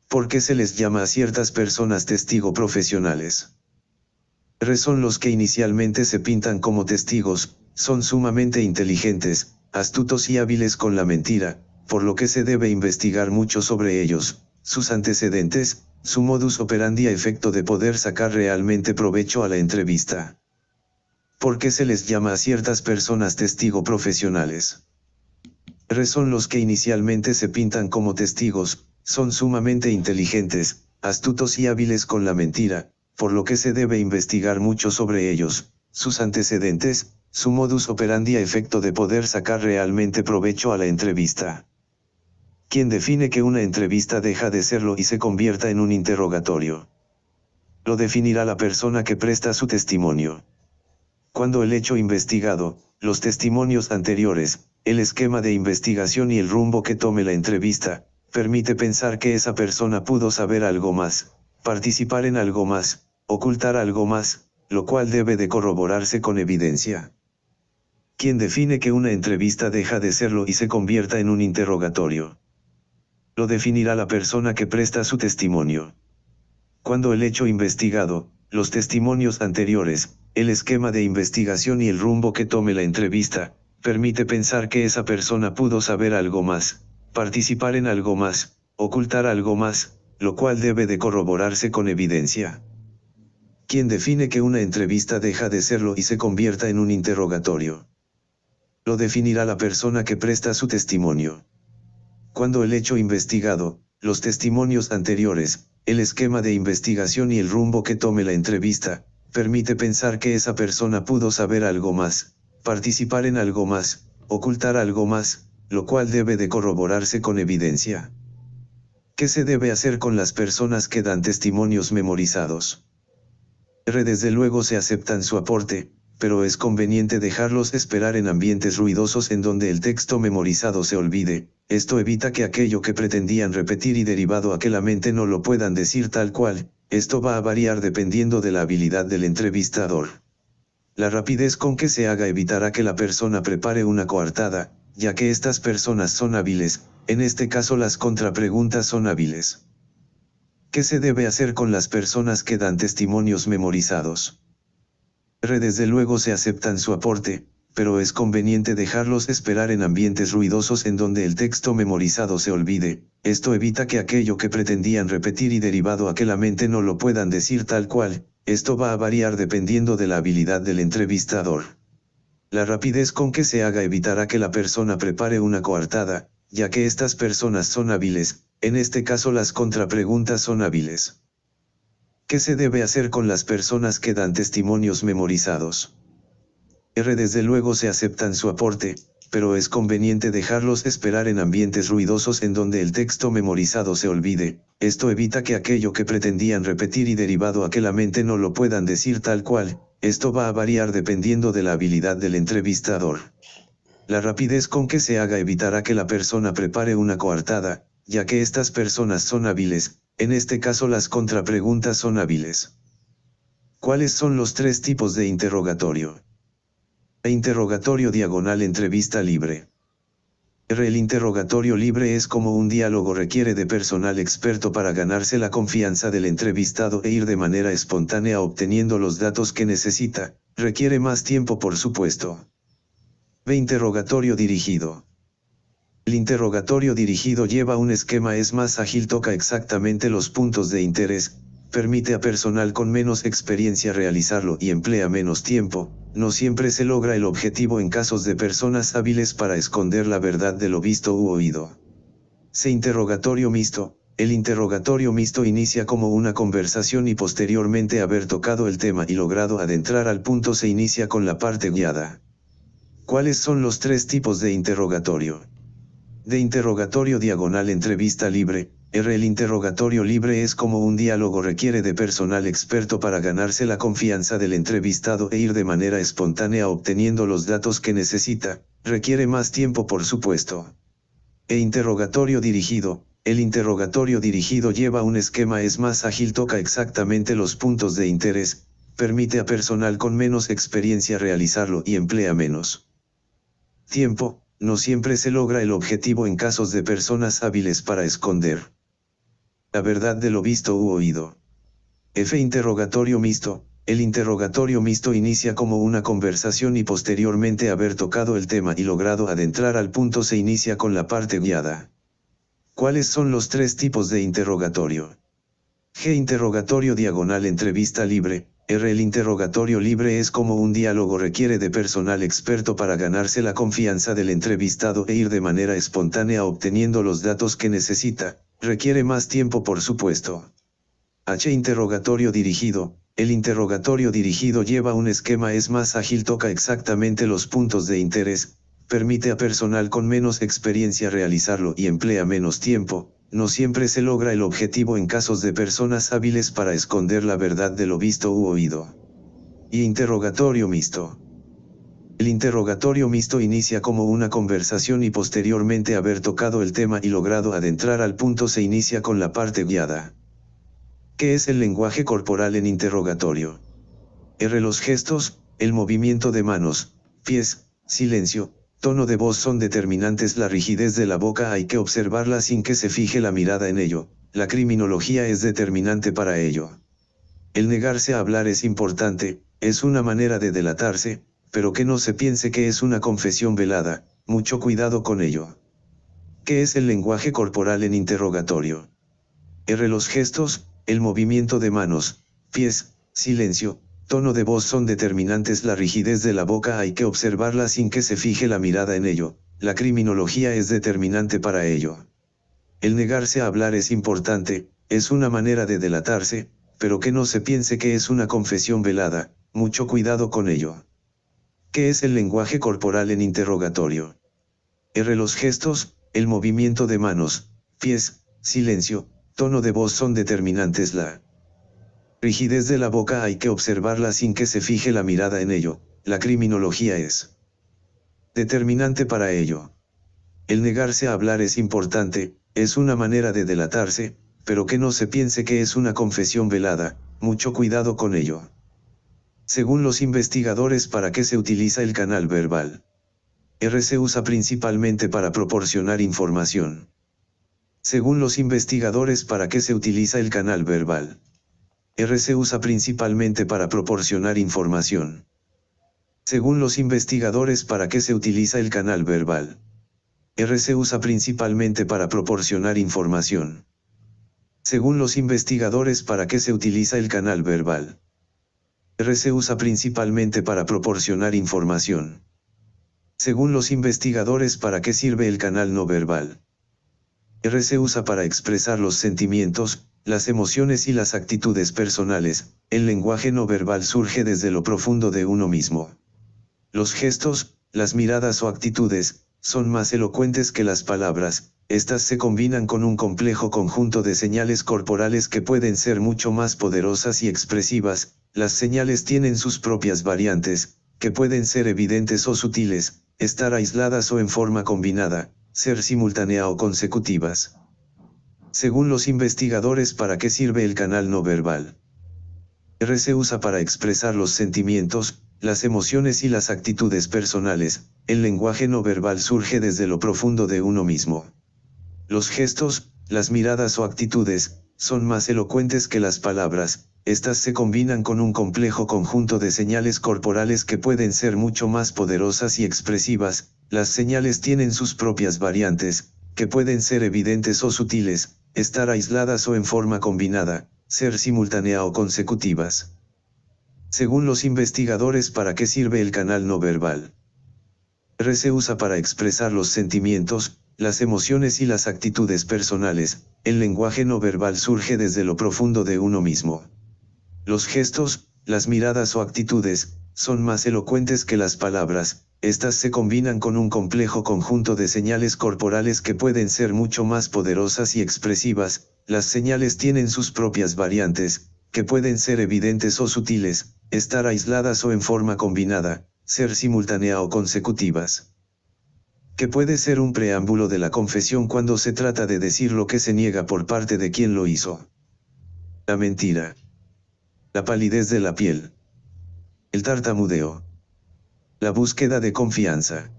¿Por qué se les llama a ciertas personas testigo profesionales? R. Son los que inicialmente se pintan como testigos, son sumamente inteligentes, astutos y hábiles con la mentira, por lo que se debe investigar mucho sobre ellos, sus antecedentes, su modus operandi a efecto de poder sacar realmente provecho a la entrevista. ¿Por qué se les llama a ciertas personas testigo profesionales? R. Son los que inicialmente se pintan como testigos, son sumamente inteligentes, astutos y hábiles con la mentira, por lo que se debe investigar mucho sobre ellos, sus antecedentes, su modus operandi a efecto de poder sacar realmente provecho a la entrevista. ¿Quién define que una entrevista deja de serlo y se convierta en un interrogatorio? Lo definirá la persona que presta su testimonio. Cuando el hecho investigado, los testimonios anteriores, el esquema de investigación y el rumbo que tome la entrevista, permite pensar que esa persona pudo saber algo más, participar en algo más, ocultar algo más, lo cual debe de corroborarse con evidencia. ¿Quién define que una entrevista deja de serlo y se convierta en un interrogatorio? Lo definirá la persona que presta su testimonio. Cuando el hecho investigado, los testimonios anteriores, el esquema de investigación y el rumbo que tome la entrevista, permite pensar que esa persona pudo saber algo más, participar en algo más, ocultar algo más, lo cual debe de corroborarse con evidencia. ¿Quién define que una entrevista deja de serlo y se convierta en un interrogatorio? Lo definirá la persona que presta su testimonio. Cuando el hecho investigado, los testimonios anteriores, el esquema de investigación y el rumbo que tome la entrevista, permite pensar que esa persona pudo saber algo más, participar en algo más, ocultar algo más, lo cual debe de corroborarse con evidencia. ¿Qué se debe hacer con las personas que dan testimonios memorizados? R. Desde luego se aceptan su aporte, pero es conveniente dejarlos esperar en ambientes ruidosos en donde el texto memorizado se olvide, esto evita que aquello que pretendían repetir y derivado a que la mente no lo puedan decir tal cual, esto va a variar dependiendo de la habilidad del entrevistador. La rapidez con que se haga evitará que la persona prepare una coartada, ya que estas personas son hábiles, en este caso las contrapreguntas son hábiles. ¿Qué se debe hacer con las personas que dan testimonios memorizados? R. Desde luego se aceptan su aporte, pero es conveniente dejarlos esperar en ambientes ruidosos en donde el texto memorizado se olvide, esto evita que aquello que pretendían repetir y derivado a que la mente no lo puedan decir tal cual, esto va a variar dependiendo de la habilidad del entrevistador. La rapidez con que se haga evitará que la persona prepare una coartada, ya que estas personas son hábiles, en este caso las contrapreguntas son hábiles. ¿Qué se debe hacer con las personas que dan testimonios memorizados? R. Desde luego se aceptan su aporte, pero es conveniente dejarlos esperar en ambientes ruidosos en donde el texto memorizado se olvide. Esto evita que aquello que pretendían repetir y derivado a que la mente no lo puedan decir tal cual. Esto va a variar dependiendo de la habilidad del entrevistador. La rapidez con que se haga evitará que la persona prepare una coartada, ya que estas personas son hábiles. En este caso las contrapreguntas son hábiles. ¿Cuáles son los tres tipos de interrogatorio? Interrogatorio diagonal entrevista libre. El interrogatorio libre es como un diálogo requiere de personal experto para ganarse la confianza del entrevistado e ir de manera espontánea obteniendo los datos que necesita, requiere más tiempo por supuesto. Interrogatorio dirigido. El interrogatorio dirigido lleva un esquema, es más ágil, toca exactamente los puntos de interés, permite a personal con menos experiencia realizarlo y emplea menos tiempo. No siempre se logra el objetivo en casos de personas hábiles para esconder la verdad de lo visto u oído. Interrogatorio mixto. El interrogatorio mixto inicia como una conversación y posteriormente haber tocado el tema y logrado adentrar al punto se inicia con la parte guiada. ¿Cuáles son los tres tipos de interrogatorio? De interrogatorio diagonal entrevista libre. El interrogatorio libre es como un diálogo requiere de personal experto para ganarse la confianza del entrevistado e ir de manera espontánea obteniendo los datos que necesita, requiere más tiempo por supuesto. Interrogatorio dirigido. El interrogatorio dirigido lleva un esquema, es más ágil, toca exactamente los puntos de interés, permite a personal con menos experiencia realizarlo y emplea menos tiempo. No siempre se logra el objetivo en casos de personas hábiles para esconder la verdad de lo visto u oído. Interrogatorio mixto. El interrogatorio mixto inicia como una conversación y posteriormente haber tocado el tema y logrado adentrar al punto se inicia con la parte guiada. ¿Cuáles son los tres tipos de interrogatorio? Interrogatorio diagonal entrevista libre. El interrogatorio libre es como un diálogo requiere de personal experto para ganarse la confianza del entrevistado e ir de manera espontánea obteniendo los datos que necesita, requiere más tiempo por supuesto. Interrogatorio dirigido. El interrogatorio dirigido lleva un esquema, es más ágil, toca exactamente los puntos de interés, permite a personal con menos experiencia realizarlo y emplea menos tiempo. No siempre se logra el objetivo en casos de personas hábiles para esconder la verdad de lo visto u oído. Interrogatorio mixto. El interrogatorio mixto inicia como una conversación y posteriormente haber tocado el tema y logrado adentrar al punto se inicia con la parte guiada. ¿Qué es el lenguaje corporal en interrogatorio? Los gestos, el movimiento de manos, pies, silencio, tono de voz son determinantes. La rigidez de la boca hay que observarla sin que se fije la mirada en ello, la criminología es determinante para ello. El negarse a hablar es importante, es una manera de delatarse, pero que no se piense que es una confesión velada, mucho cuidado con ello. ¿Qué es el lenguaje corporal en interrogatorio? Los gestos, el movimiento de manos, pies, silencio, tono de voz son determinantes. La rigidez de la boca hay que observarla sin que se fije la mirada en ello, la criminología es determinante para ello. El negarse a hablar es importante, es una manera de delatarse, pero que no se piense que es una confesión velada, mucho cuidado con ello. ¿Qué es el lenguaje corporal en interrogatorio? Los gestos, el movimiento de manos, pies, silencio, tono de voz son determinantes. La rigidez de la boca hay que observarla sin que se fije la mirada en ello, la criminología es determinante para ello. El negarse a hablar es importante, es una manera de delatarse, pero que no se piense que es una confesión velada, mucho cuidado con ello. Según los investigadores, ¿para qué se utiliza el canal verbal? Se usa principalmente para proporcionar información. Según los investigadores, ¿para qué se utiliza el canal verbal? Se usa principalmente para proporcionar información. Según los investigadores, ¿para qué se utiliza el canal verbal? Se usa principalmente para proporcionar información. Según los investigadores, ¿para qué se utiliza el canal verbal? Se usa principalmente para proporcionar información. Según los investigadores, ¿para qué sirve el canal no verbal? Se usa para expresar los sentimientos, las emociones y las actitudes personales. El lenguaje no verbal surge desde lo profundo de uno mismo. Los gestos, las miradas o actitudes, son más elocuentes que las palabras. Estas se combinan con un complejo conjunto de señales corporales que pueden ser mucho más poderosas y expresivas. Las señales tienen sus propias variantes, que pueden ser evidentes o sutiles, estar aisladas o en forma combinada, ser simultánea o consecutivas. Según los investigadores, ¿para qué sirve el canal no verbal? Se usa para expresar los sentimientos, las emociones y las actitudes personales. El lenguaje no verbal surge desde lo profundo de uno mismo. Los gestos, las miradas o actitudes, son más elocuentes que las palabras. Estas se combinan con un complejo conjunto de señales corporales que pueden ser mucho más poderosas y expresivas. Las señales tienen sus propias variantes, que pueden ser evidentes o sutiles, estar aisladas o en forma combinada, ser simultánea o consecutivas. Según los investigadores, ¿para qué sirve el canal no verbal? Se usa para expresar los sentimientos, las emociones y las actitudes personales. El lenguaje no verbal surge desde lo profundo de uno mismo. Los gestos, las miradas o actitudes, son más elocuentes que las palabras. Estas se combinan con un complejo conjunto de señales corporales que pueden ser mucho más poderosas y expresivas. Las señales tienen sus propias variantes, que pueden ser evidentes o sutiles, estar aisladas o en forma combinada, ser simultánea o consecutivas. ¿Qué puede ser un preámbulo de la confesión cuando se trata de decir lo que se niega por parte de quien lo hizo? La mentira. La palidez de la piel. El tartamudeo. La búsqueda de confianza.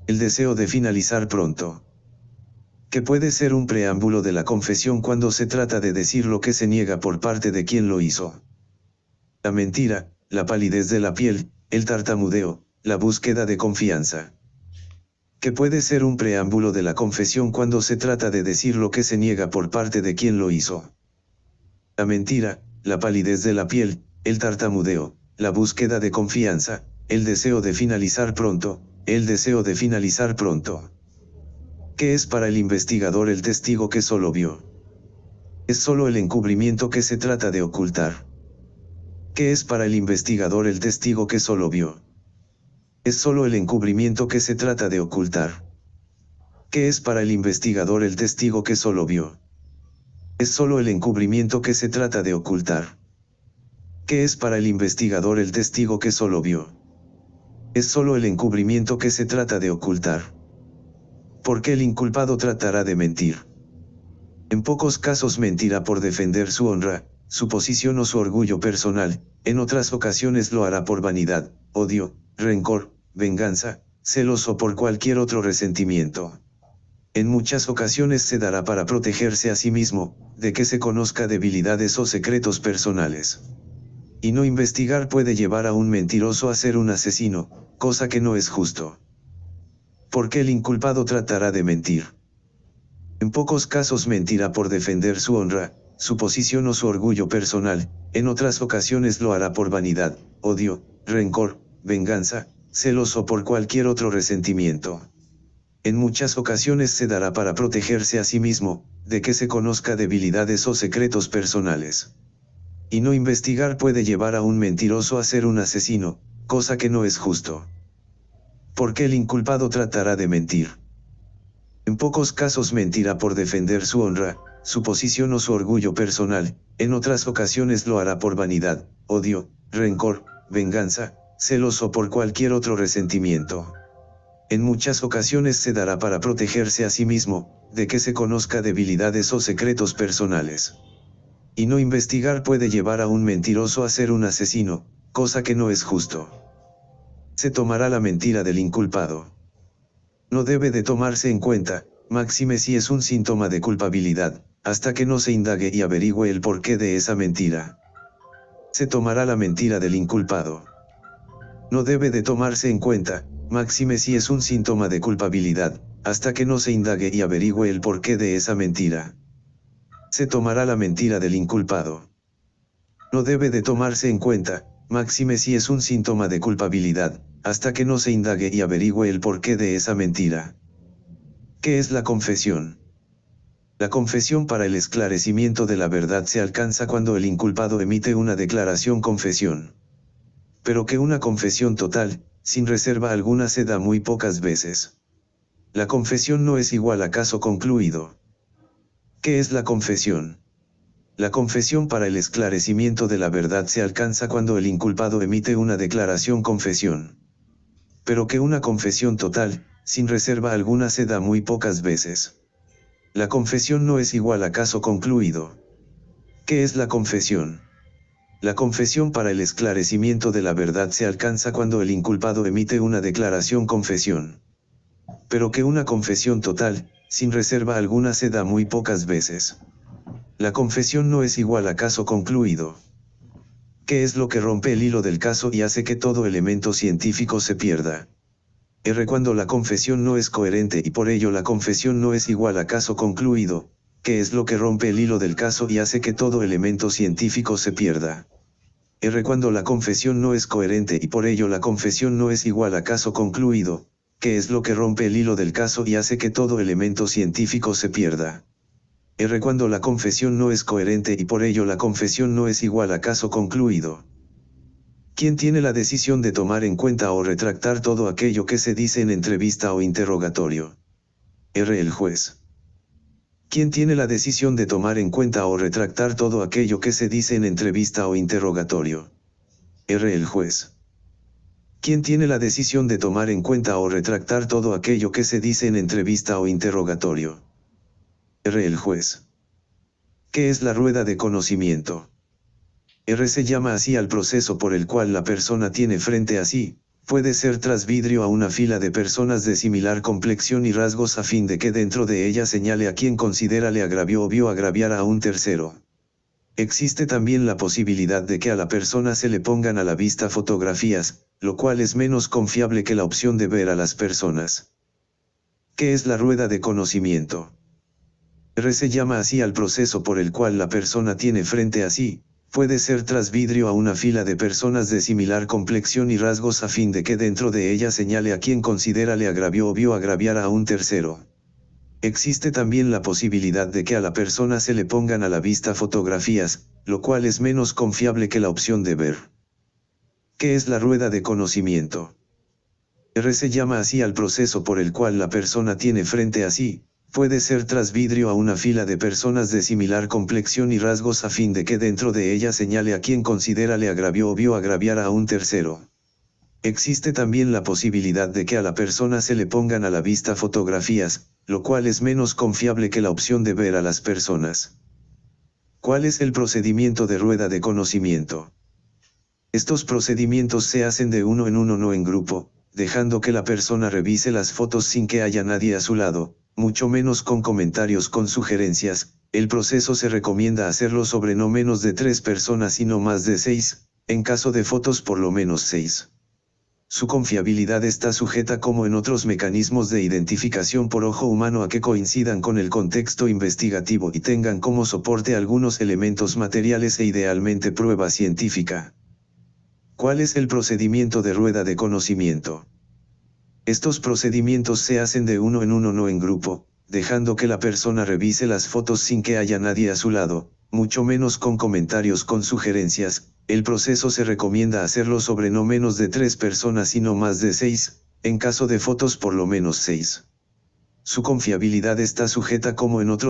El deseo de finalizar pronto. ¿Qué puede ser un preámbulo de la confesión cuando se trata de decir lo que se niega por parte de quien lo hizo? La mentira, la palidez de la piel, el tartamudeo, la búsqueda de confianza. ¿Qué puede ser un preámbulo de la confesión cuando se trata de decir lo que se niega por parte de quien lo hizo? La mentira, la palidez de la piel, el tartamudeo, la búsqueda de confianza, el deseo de finalizar pronto, el deseo de finalizar pronto. ¿Qué es para el investigador el testigo que solo vio? Es solo el encubrimiento que se trata de ocultar. ¿Qué es para el investigador el testigo que solo vio? Es solo el encubrimiento que se trata de ocultar. ¿Qué es para el investigador el testigo que solo vio? Es solo el encubrimiento que se trata de ocultar. ¿Qué es para el investigador el testigo que solo vio? Es solo el encubrimiento que se trata de ocultar. ¿Por qué el inculpado tratará de mentir? En pocos casos mentirá por defender su honra, su posición o su orgullo personal. En otras ocasiones lo hará por vanidad, odio, rencor, venganza, celos o por cualquier otro resentimiento. En muchas ocasiones se dará para protegerse a sí mismo, de que se conozca debilidades o secretos personales. Y no investigar puede llevar a un mentiroso a ser un asesino, cosa que no es justo. ¿Por qué el inculpado tratará de mentir? En pocos casos mentirá por defender su honra, su posición o su orgullo personal. En otras ocasiones lo hará por vanidad, odio, rencor, venganza, celos o por cualquier otro resentimiento. En muchas ocasiones se dará para protegerse a sí mismo, de que se conozca debilidades o secretos personales. Y no investigar puede llevar a un mentiroso a ser un asesino, cosa que no es justo. ¿Por qué el inculpado tratará de mentir? En pocos casos mentirá por defender su honra, su posición o su orgullo personal. En otras ocasiones lo hará por vanidad, odio, rencor, venganza, celos o por cualquier otro resentimiento. En muchas ocasiones se dará para protegerse a sí mismo, de que se conozca debilidades o secretos personales. Y no investigar puede llevar a un mentiroso a ser un asesino, cosa que no es justo. Se tomará la mentira del inculpado. No debe de tomarse en cuenta, máxime si es un síntoma de culpabilidad, hasta que no se indague y averigüe el porqué de esa mentira. Se tomará la mentira del inculpado. No debe de tomarse en cuenta, máxime si es un síntoma de culpabilidad, hasta que no se indague y averigüe el porqué de esa mentira. Se tomará la mentira del inculpado. No debe de tomarse en cuenta, máxime si es un síntoma de culpabilidad, hasta que no se indague y averigüe el porqué de esa mentira. ¿Qué es la confesión? La confesión para el esclarecimiento de la verdad se alcanza cuando el inculpado emite una declaración confesión. Pero que una confesión total, sin reserva alguna se da muy pocas veces. La confesión no es igual a caso concluido. ¿Qué es la confesión? La confesión para el esclarecimiento de la verdad se alcanza cuando el inculpado emite una declaración confesión. Pero que una confesión total, sin reserva alguna se da muy pocas veces. La confesión no es igual a caso concluido. ¿Qué es la confesión? La confesión para el esclarecimiento de la verdad se alcanza cuando el inculpado emite una declaración confesión. Pero que una confesión total, sin reserva alguna se da muy pocas veces. La confesión no es igual a caso concluido. ¿Qué es lo que rompe el hilo del caso y hace que todo elemento científico se pierda? Cuando la confesión no es coherente y por ello la confesión no es igual a caso concluido, ¿qué es lo que rompe el hilo del caso y hace que todo elemento científico se pierda? Cuando la confesión no es coherente y por ello la confesión no es igual a caso concluido, ¿qué es lo que rompe el hilo del caso y hace que todo elemento científico se pierda? Cuando la confesión no es coherente y por ello la confesión no es igual a caso concluido. ¿Quién tiene la decisión de tomar en cuenta o retractar todo aquello que se dice en entrevista o interrogatorio? El juez. ¿Quién tiene la decisión de tomar en cuenta o retractar todo aquello que se dice en entrevista o interrogatorio? El juez. ¿Quién tiene la decisión de tomar en cuenta o retractar todo aquello que se dice en entrevista o interrogatorio? El juez. ¿Qué es la rueda de conocimiento? Se llama así al proceso por el cual la persona tiene frente a sí, puede ser tras vidrio a una fila de personas de similar complexión y rasgos a fin de que dentro de ella señale a quien considera le agravió o vio agraviar a un tercero. Existe también la posibilidad de que a la persona se le pongan a la vista fotografías, lo cual es menos confiable que la opción de ver a las personas. ¿Qué es la rueda de conocimiento? Se llama así al proceso por el cual la persona tiene frente a sí, puede ser tras vidrio a una fila de personas de similar complexión y rasgos a fin de que dentro de ella señale a quien considera le agravió o vio agraviar a un tercero. Existe también la posibilidad de que a la persona se le pongan a la vista fotografías, lo cual es menos confiable que la opción de ver. ¿Qué es la rueda de conocimiento? Se llama así al proceso por el cual la persona tiene frente a sí, puede ser tras vidrio a una fila de personas de similar complexión y rasgos a fin de que dentro de ella señale a quien considera le agravió o vio agraviar a un tercero. Existe también la posibilidad de que a la persona se le pongan a la vista fotografías, lo cual es menos confiable que la opción de ver a las personas. ¿Cuál es el procedimiento de rueda de conocimiento? Estos procedimientos se hacen de uno en uno, no en grupo, dejando que la persona revise las fotos sin que haya nadie a su lado, mucho menos con comentarios con sugerencias. El proceso se recomienda hacerlo sobre no menos de 3 personas y no más de 6, en caso de fotos por lo menos 6. Su confiabilidad está sujeta como en otros mecanismos de identificación por ojo humano a que coincidan con el contexto investigativo y tengan como soporte algunos elementos materiales e idealmente prueba científica. ¿Cuál es el procedimiento de rueda de conocimiento? Estos procedimientos se hacen de uno en uno, no en grupo, dejando que la persona revise las fotos sin que haya nadie a su lado, mucho menos con comentarios con sugerencias. El proceso se recomienda hacerlo sobre no menos de 3 personas y no más de 6, en caso de fotos por lo menos 6. Su confiabilidad está sujeta como en otros